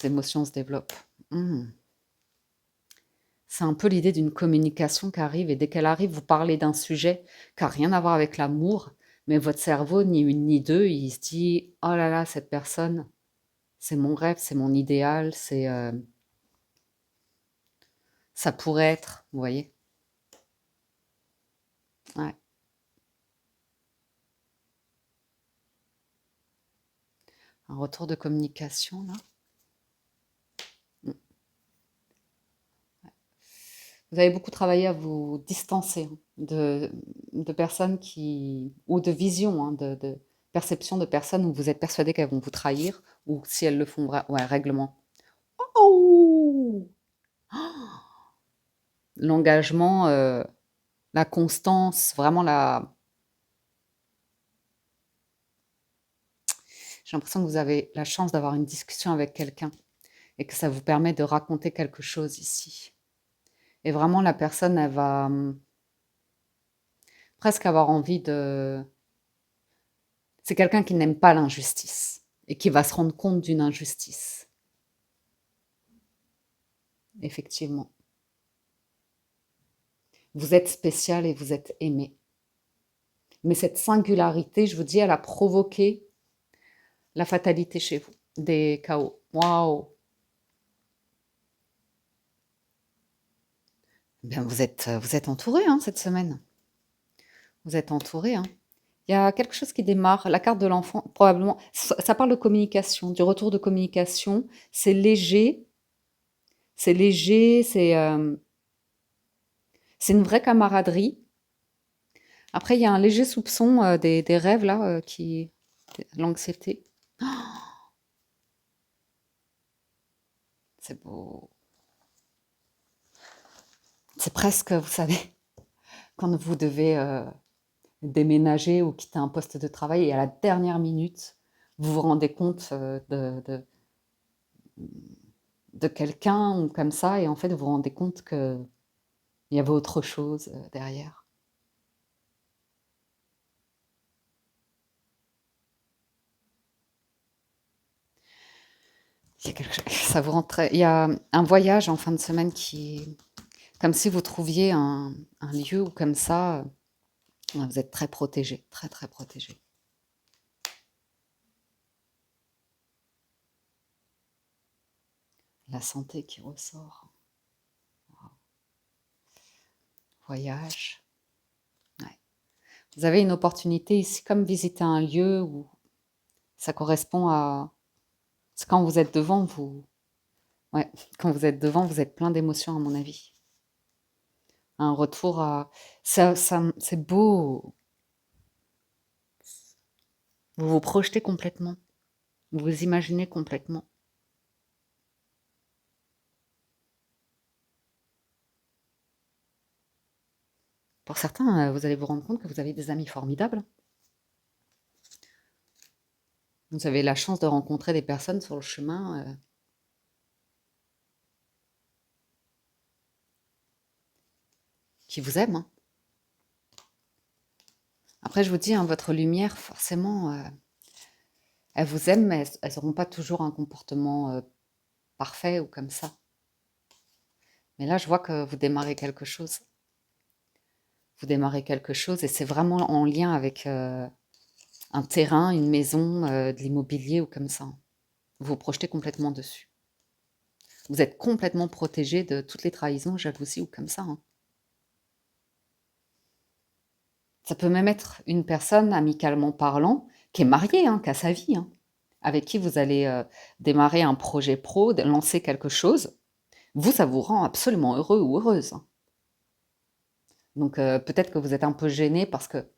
émotions se développent. Hmm. C'est un peu l'idée d'une communication qui arrive et dès qu'elle arrive, vous parlez d'un sujet qui n'a rien à voir avec l'amour, mais votre cerveau, ni une ni deux, il se dit, oh là là, cette personne, c'est mon rêve, c'est mon idéal, ça pourrait être, vous voyez. Ouais. Un retour de communication, là. Mm. Vous avez beaucoup travaillé à vous distancer hein, de personnes qui... ou de vision, hein, de perception de personnes où vous êtes persuadé qu'elles vont vous trahir ou si elles le font, ouais, règlement. Oh l'engagement, la constance, vraiment la... J'ai l'impression que vous avez la chance d'avoir une discussion avec quelqu'un et que ça vous permet de raconter quelque chose ici. Et vraiment, la personne, elle va presque avoir envie de... C'est quelqu'un qui n'aime pas l'injustice et qui va se rendre compte d'une injustice. Effectivement. Vous êtes spécial et vous êtes aimé. Mais cette singularité, je vous dis, elle a provoqué la fatalité chez vous, des chaos. Waouh! Bien, vous êtes entouré hein, cette semaine. Vous êtes entouré. Hein. Il y a quelque chose qui démarre. La carte de l'enfant, probablement. Ça parle de communication, du retour de communication. C'est léger. C'est léger. C'est une vraie camaraderie. Après, il y a un léger soupçon des rêves, là, l'anxiété. C'est beau. C'est presque, vous savez, quand vous devez déménager ou quitter un poste de travail et à la dernière minute, vous vous rendez compte de quelqu'un ou comme ça, et en fait, vous vous rendez compte qu'il y avait autre chose derrière. Ça vous rentrait. Il y a un voyage en fin de semaine qui, comme si vous trouviez un lieu ou comme ça, Ah, vous êtes très protégé, très, très protégé. La santé qui ressort. Voyage. Ouais. Vous avez une opportunité ici, comme visiter un lieu où ça correspond à... C'est quand vous êtes devant, vous... Ouais, quand vous êtes devant, vous êtes plein d'émotions, à mon avis. Un retour à... c'est beau. Vous vous projetez complètement. Vous vous imaginez complètement. Pour certains, vous allez vous rendre compte que vous avez des amis formidables. Vous avez la chance de rencontrer des personnes sur le chemin qui vous aiment, hein. Après, je vous dis, hein, votre lumière, forcément, elles vous aiment, mais elles n'auront pas toujours un comportement parfait ou comme ça. Mais là, je vois que vous démarrez quelque chose. Vous démarrez quelque chose et c'est vraiment en lien avec un terrain, une maison, de l'immobilier ou comme ça. Vous vous projetez complètement dessus. Vous êtes complètement protégé de toutes les trahisons, jalousies ou comme ça, hein. Ça peut même être une personne, amicalement parlant, qui est mariée, hein, qui a sa vie, hein, avec qui vous allez démarrer un projet pro, lancer quelque chose. Vous, ça vous rend absolument heureux ou heureuse, hein. Donc peut-être que vous êtes un peu gêné parce que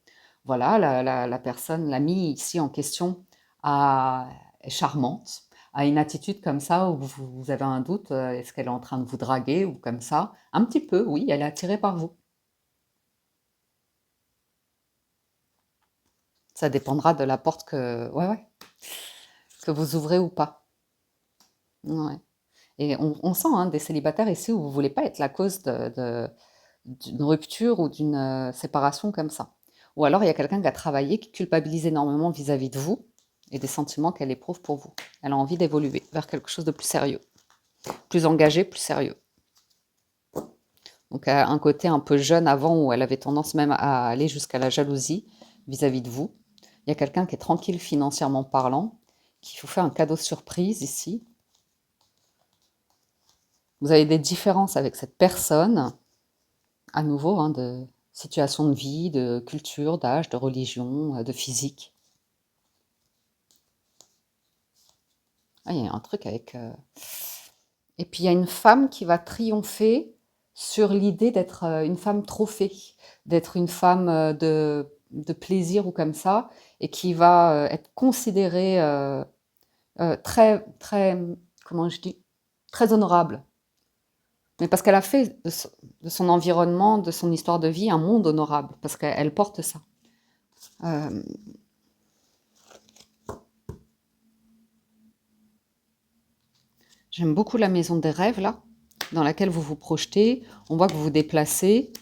voilà, la personne, l'amie ici en question, est charmante, a une attitude comme ça où vous avez un doute, est-ce qu'elle est en train de vous draguer ou comme ça? Un petit peu, oui, elle est attirée par vous. Ça dépendra de la porte ouais, ouais, que vous ouvrez ou pas. Ouais. Et on sent hein, des célibataires ici où vous voulez pas être la cause d'une rupture ou d'une séparation comme ça. Ou alors il y a quelqu'un qui a travaillé, qui culpabilise énormément vis-à-vis de vous et des sentiments qu'elle éprouve pour vous. Elle a envie d'évoluer vers quelque chose de plus sérieux, plus engagé, plus sérieux. Donc un côté un peu jeune avant où elle avait tendance même à aller jusqu'à la jalousie vis-à-vis de vous. Il y a quelqu'un qui est tranquille financièrement parlant, qui vous fait un cadeau surprise ici. Vous avez des différences avec cette personne, à nouveau, hein, de situation de vie, de culture, d'âge, de religion, de physique. Ah, il y a un truc avec... Et puis il y a une femme qui va triompher sur l'idée d'être une femme trophée, d'être une femme de plaisir ou comme ça, et qui va être considérée très, très, comment je dis, très honorable. Mais parce qu'elle a fait de son environnement, de son histoire de vie, un monde honorable, parce qu'elle porte ça. Euh, J'aime beaucoup la maison des rêves, là, dans laquelle vous vous projetez. On voit que vous vous déplacez,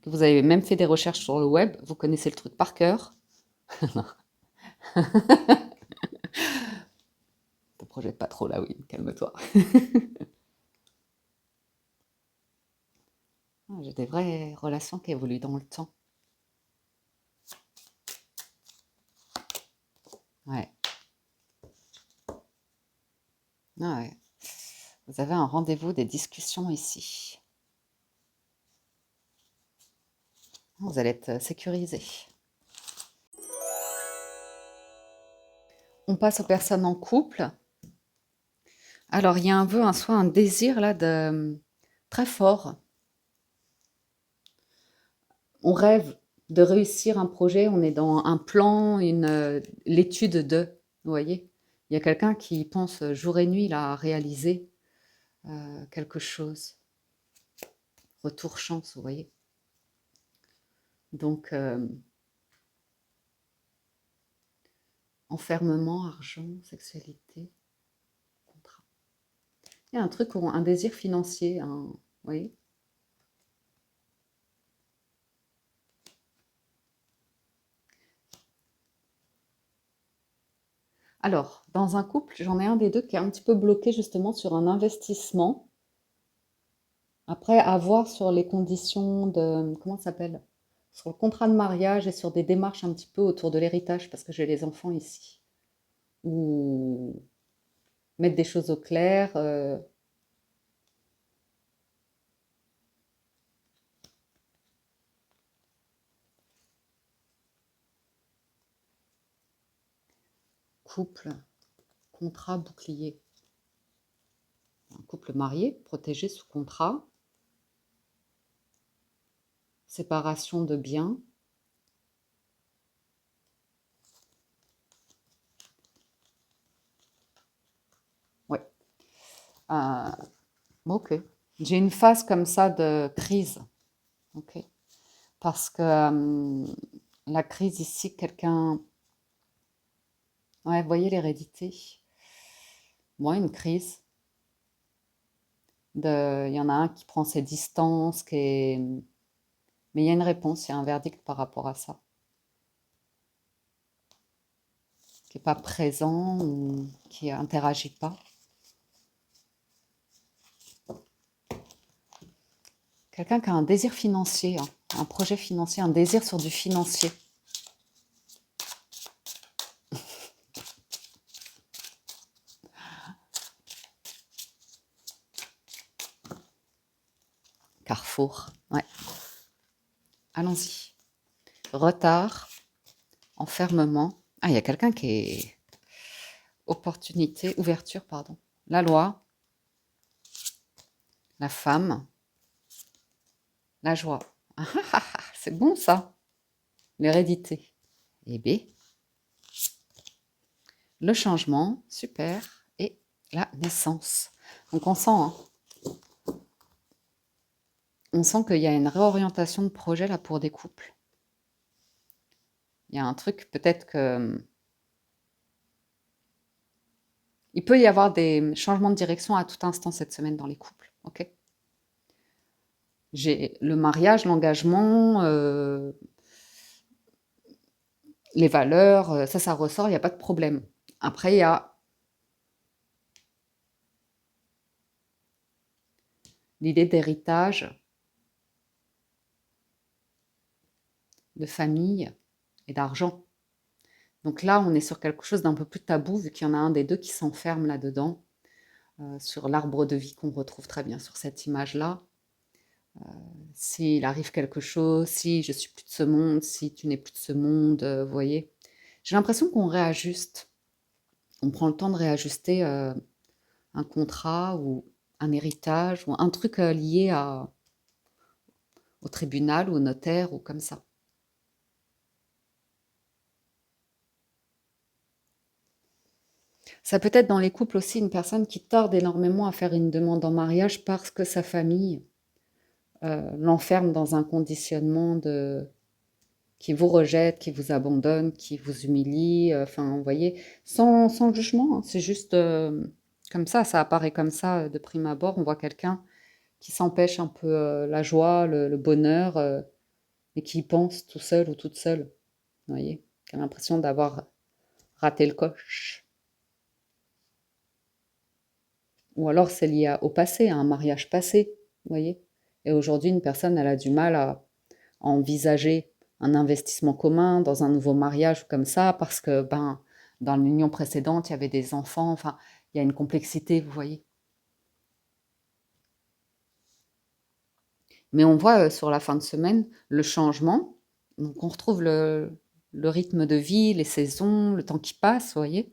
que vous avez même fait des recherches sur le web. Vous connaissez le truc par cœur. Te projette pas trop là, oui, calme-toi. J'ai des vraies relations qui évoluent dans le temps. Ouais. Ah ouais. Vous avez un rendez-vous, des discussions ici. Vous allez être sécurisé. On passe aux personnes en couple. Alors, il y a un vœu, un désir là de très fort. On rêve de réussir un projet, on est dans un plan, l'étude de, vous voyez. Il y a quelqu'un qui pense jour et nuit là, à réaliser quelque chose. Retour chance, vous voyez. Donc, enfermement, argent, sexualité, contrat. Il y a un truc, un désir financier, vous voyez. Alors, dans un couple, j'en ai un des deux qui est un petit peu bloqué justement sur un investissement. Après, à voir sur les conditions de, comment ça s'appelle? sur le contrat de mariage et sur des démarches un petit peu autour de l'héritage, parce que j'ai les enfants ici. Ou mettre des choses au clair. Couple, contrat, bouclier. Un couple marié, protégé sous contrat. Séparation de biens. Ouais. Ok. J'ai une phase comme ça de crise. Ok. Parce que la crise ici, quelqu'un... Ouais, vous voyez l'hérédité. Moi, une crise. Il y en a un qui prend ses distances, mais il y a une réponse, il y a un verdict par rapport à ça. Qui n'est pas présent ou qui interagit pas. Quelqu'un qui a un désir financier, hein, un projet financier, un désir sur du financier. Carrefour, ouais. Allons-y. Retard, enfermement. Ah, il y a quelqu'un qui est... Opportunité, ouverture, pardon. La loi, la femme, la joie. Ah, ah, ah, ah, c'est bon ça. L'hérédité. Et B. Le changement, super. Et la naissance. Donc on sent, hein, on sent qu'il y a une réorientation de projet là pour des couples. Il y a un truc, peut-être que... Il peut y avoir des changements de direction à tout instant cette semaine dans les couples, ok? J'ai le mariage, l'engagement, les valeurs, ça ressort, il n'y a pas de problème. Après, il y a l'idée d'héritage, de famille et d'argent. Donc là, on est sur quelque chose d'un peu plus tabou, vu qu'il y en a un des deux qui s'enferme là-dedans, sur l'arbre de vie qu'on retrouve très bien sur cette image-là. S'il arrive quelque chose, si je suis plus de ce monde, si tu n'es plus de ce monde, vous voyez. J'ai l'impression qu'on réajuste, on prend le temps de réajuster un contrat ou un héritage ou un truc lié au tribunal ou au notaire ou comme ça. Ça peut être dans les couples aussi une personne qui tarde énormément à faire une demande en mariage parce que sa famille l'enferme dans un conditionnement qui vous rejette, qui vous abandonne, qui vous humilie, enfin, vous voyez, sans jugement, hein, c'est juste comme ça apparaît comme ça de prime abord, on voit quelqu'un qui s'empêche un peu la joie, le bonheur, et qui y pense tout seul ou toute seule, vous voyez, qui a l'impression d'avoir raté le coche. Ou alors c'est lié au passé, à un mariage passé, vous voyez. Et aujourd'hui, une personne, elle a du mal à envisager un investissement commun dans un nouveau mariage ou comme ça, parce que ben, dans l'union précédente, il y avait des enfants, enfin, il y a une complexité, vous voyez. Mais on voit sur la fin de semaine le changement. Donc on retrouve le rythme de vie, les saisons, le temps qui passe, vous voyez.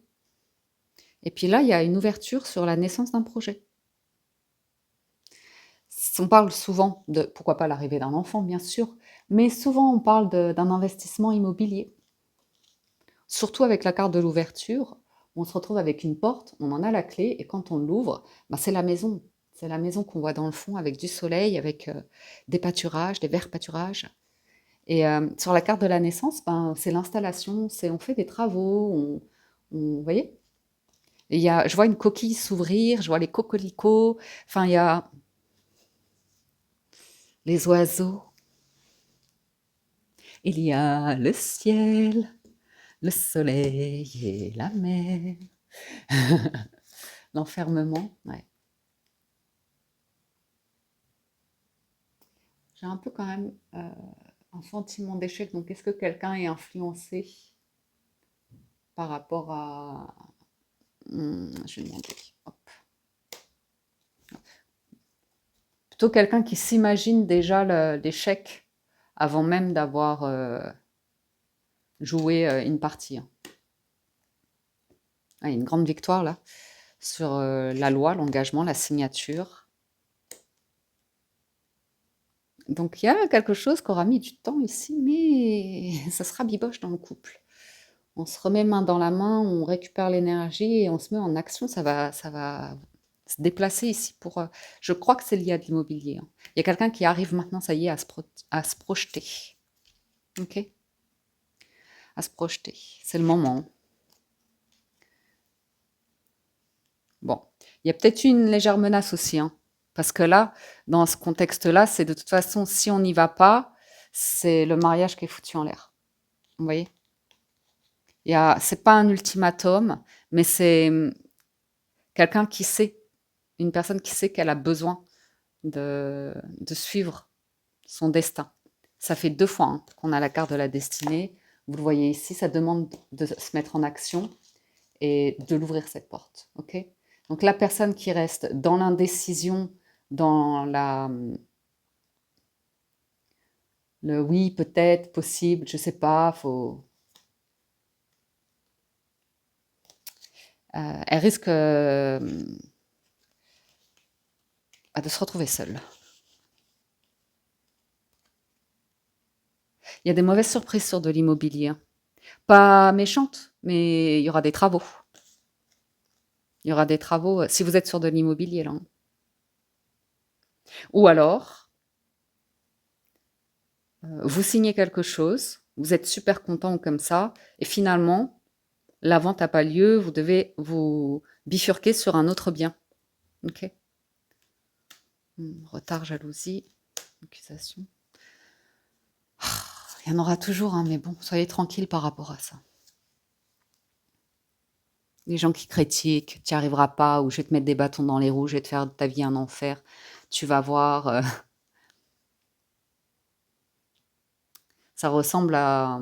Et puis là, il y a une ouverture sur la naissance d'un projet. On parle souvent de, pourquoi pas l'arrivée d'un enfant, bien sûr, mais souvent on parle d'un investissement immobilier. Surtout avec la carte de l'ouverture, on se retrouve avec une porte, on en a la clé, et quand on l'ouvre, bah, c'est la maison. C'est la maison qu'on voit dans le fond, avec du soleil, avec des pâturages, des verts pâturages. Et sur la carte de la naissance, ben, c'est l'installation, on fait des travaux, vous voyez. Et je vois une coquille s'ouvrir, je vois les cocolicots, enfin il y a les oiseaux. Il y a le ciel, le soleil et la mer. L'enfermement, ouais. J'ai un peu quand même Un sentiment d'échec. Donc, est-ce que quelqu'un est influencé par rapport à... je vais demander. Hop. Plutôt quelqu'un qui s'imagine déjà l'échec avant même d'avoir joué une partie, hein. Ah, il y a une grande victoire là sur la loi, l'engagement, la signature. Donc il y a quelque chose qui aura mis du temps ici, mais ça sera biboche dans le couple. On se remet main dans la main, on récupère l'énergie et on se met en action. Ça va se déplacer ici pour. Je crois que c'est lié à de l'immobilier, hein. Il y a quelqu'un qui arrive maintenant, ça y est, à se projeter. Ok? À se projeter. C'est le moment. Bon, il y a peut-être une légère menace aussi, hein, parce que là, dans ce contexte-là, c'est de toute façon, si on n'y va pas, c'est le mariage qui est foutu en l'air. Vous voyez? C'est pas un ultimatum, mais c'est quelqu'un qui sait, une personne qui sait qu'elle a besoin de suivre son destin. Ça fait 2 fois, hein, qu'on a la carte de la destinée. Vous le voyez ici, ça demande de se mettre en action et de l'ouvrir cette porte. Ok? Donc la personne qui reste dans l'indécision, dans le oui, peut-être, possible, je sais pas, faut, elle risque de se retrouver seule. Il y a des mauvaises surprises sur de l'immobilier, hein. Pas méchantes, mais il y aura des travaux. Il y aura des travaux si vous êtes sur de l'immobilier là, hein. Ou alors, vous signez quelque chose, vous êtes super content comme ça, et finalement, la vente n'a pas lieu, vous devez vous bifurquer sur un autre bien. Ok? Retard, jalousie, accusation. Il y en aura toujours, hein, mais bon, soyez tranquille par rapport à ça. Les gens qui critiquent, tu n'y arriveras pas, ou je vais te mettre des bâtons dans les roues, je vais te faire de ta vie un enfer, tu vas voir. Ça ressemble à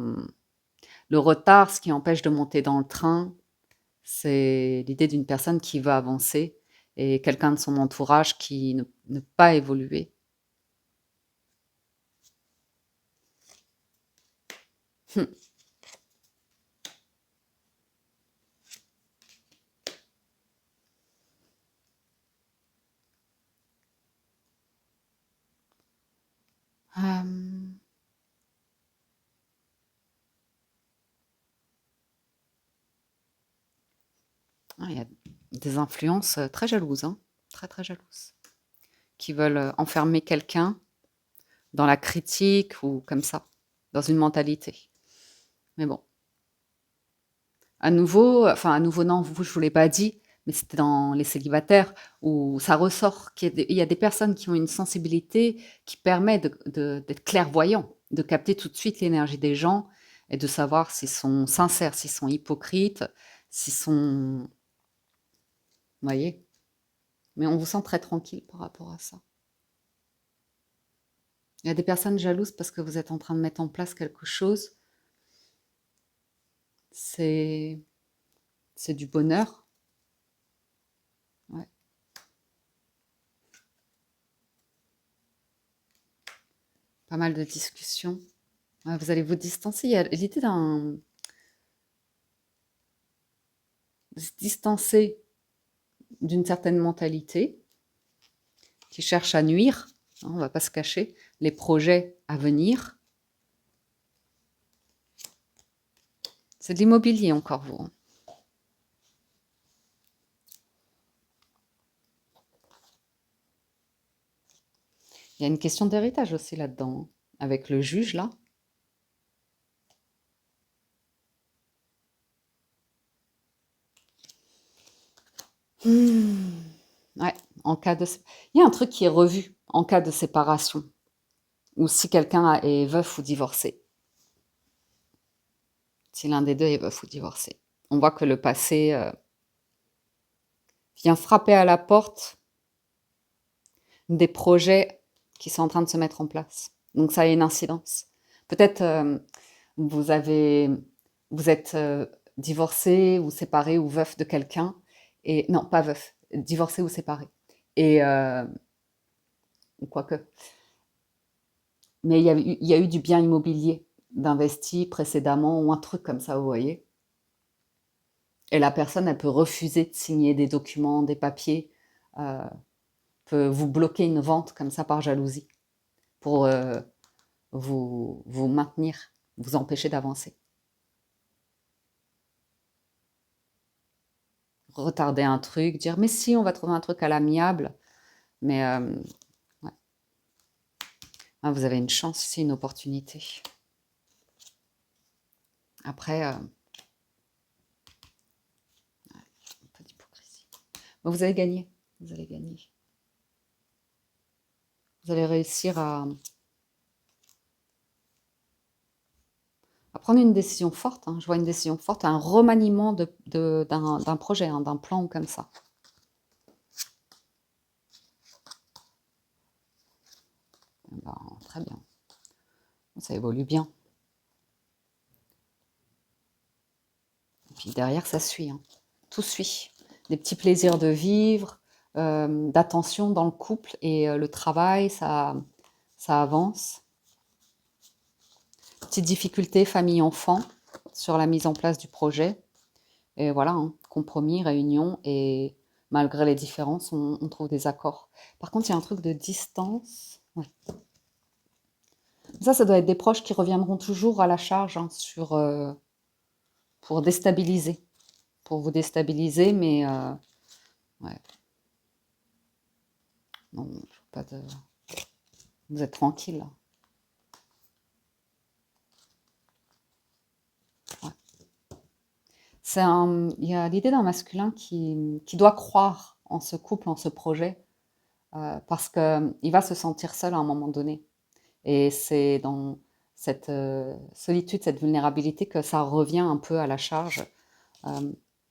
le retard, ce qui empêche de monter dans le train, c'est l'idée d'une personne qui va avancer et quelqu'un de son entourage qui ne pas évoluer. Hum. Euh, il y a des influences très jalouses, hein, très très jalouses, qui veulent enfermer quelqu'un dans la critique ou comme ça, dans une mentalité. Mais bon, à nouveau non, vous, je vous l'ai pas dit, mais c'était dans les célibataires où ça ressort il y a des personnes qui ont une sensibilité qui permet d'être clairvoyant, de capter tout de suite l'énergie des gens et de savoir s'ils sont sincères, s'ils sont hypocrites, s'ils sont... Vous voyez? Mais on vous sent très tranquille par rapport à ça. Il y a des personnes jalouses parce que vous êtes en train de mettre en place quelque chose. C'est du bonheur. Ouais. Pas mal de discussions. Ouais, vous allez vous distancer. Il y a l'idée de se distancer d'une certaine mentalité qui cherche à nuire, hein, on ne va pas se cacher, les projets à venir. C'est de l'immobilier encore, vous, hein. Il y a une question d'héritage aussi là-dedans, hein, avec le juge, là. Ouais, en cas de... Il y a un truc qui est revu en cas de séparation, ou si quelqu'un est veuf ou divorcé. Si l'un des deux est veuf ou divorcé. On voit que le passé vient frapper à la porte des projets qui sont en train de se mettre en place. Donc ça a une incidence. Peut-être vous avez, vous êtes divorcé ou séparé ou veuf de quelqu'un, et non, pas veuf, divorcé ou séparé. Et quoique. Mais il y a eu du bien immobilier d'investi précédemment ou un truc comme ça, vous voyez. Et la personne, elle peut refuser de signer des documents, des papiers, euh, peut vous bloquer une vente comme ça par jalousie pour vous maintenir, vous empêcher d'avancer. Retarder un truc, dire mais si, on va trouver un truc à l'amiable, mais ouais. Ah, vous avez une chance ici, une opportunité. Après, un peu d'hypocrisie. Mais vous allez gagner, vous allez gagner. Vous allez réussir à prendre une décision forte. Hein. Je vois une décision forte, un remaniement d'un projet, hein, d'un plan comme ça. Ben, très bien. Ça évolue bien. Et puis derrière, ça suit. Hein. Tout suit. Des petits plaisirs de vivre, d'attention dans le couple et le travail, ça avance. Petite difficulté famille-enfant sur la mise en place du projet. Et voilà, hein, compromis, réunion, et malgré les différences, on trouve des accords. Par contre, il y a un truc de distance. Ouais. Ça doit être des proches qui reviendront toujours à la charge hein, pour déstabiliser. Pour vous déstabiliser, mais ouais. Non, pas de... Vous êtes tranquille. Là. Ouais. Il y a l'idée d'un masculin qui doit croire en ce couple, en ce projet, parce qu'il va se sentir seul à un moment donné. Et c'est dans cette solitude, cette vulnérabilité que ça revient un peu à la charge.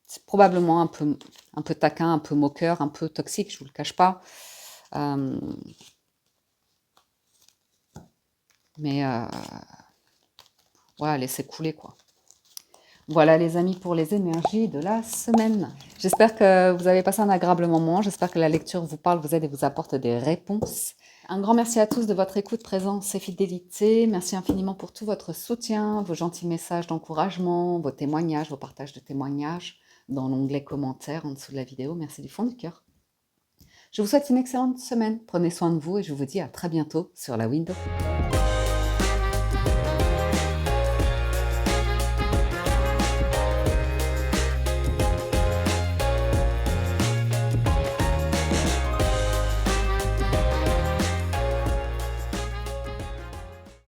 C'est probablement un peu taquin, un peu moqueur, un peu toxique, je ne vous le cache pas. Mais ouais, laissez couler, quoi. Voilà les amis pour les énergies de la semaine. J'espère que vous avez passé un agréable moment. J'espère que la lecture vous parle, vous aide et vous apporte des réponses. Un grand merci à tous de votre écoute, présence et fidélité. Merci infiniment pour tout votre soutien, vos gentils messages d'encouragement, vos témoignages, vos partages de témoignages dans l'onglet commentaires en dessous de la vidéo. Merci du fond du cœur. Je vous souhaite une excellente semaine. Prenez soin de vous et je vous dis à très bientôt sur la Window.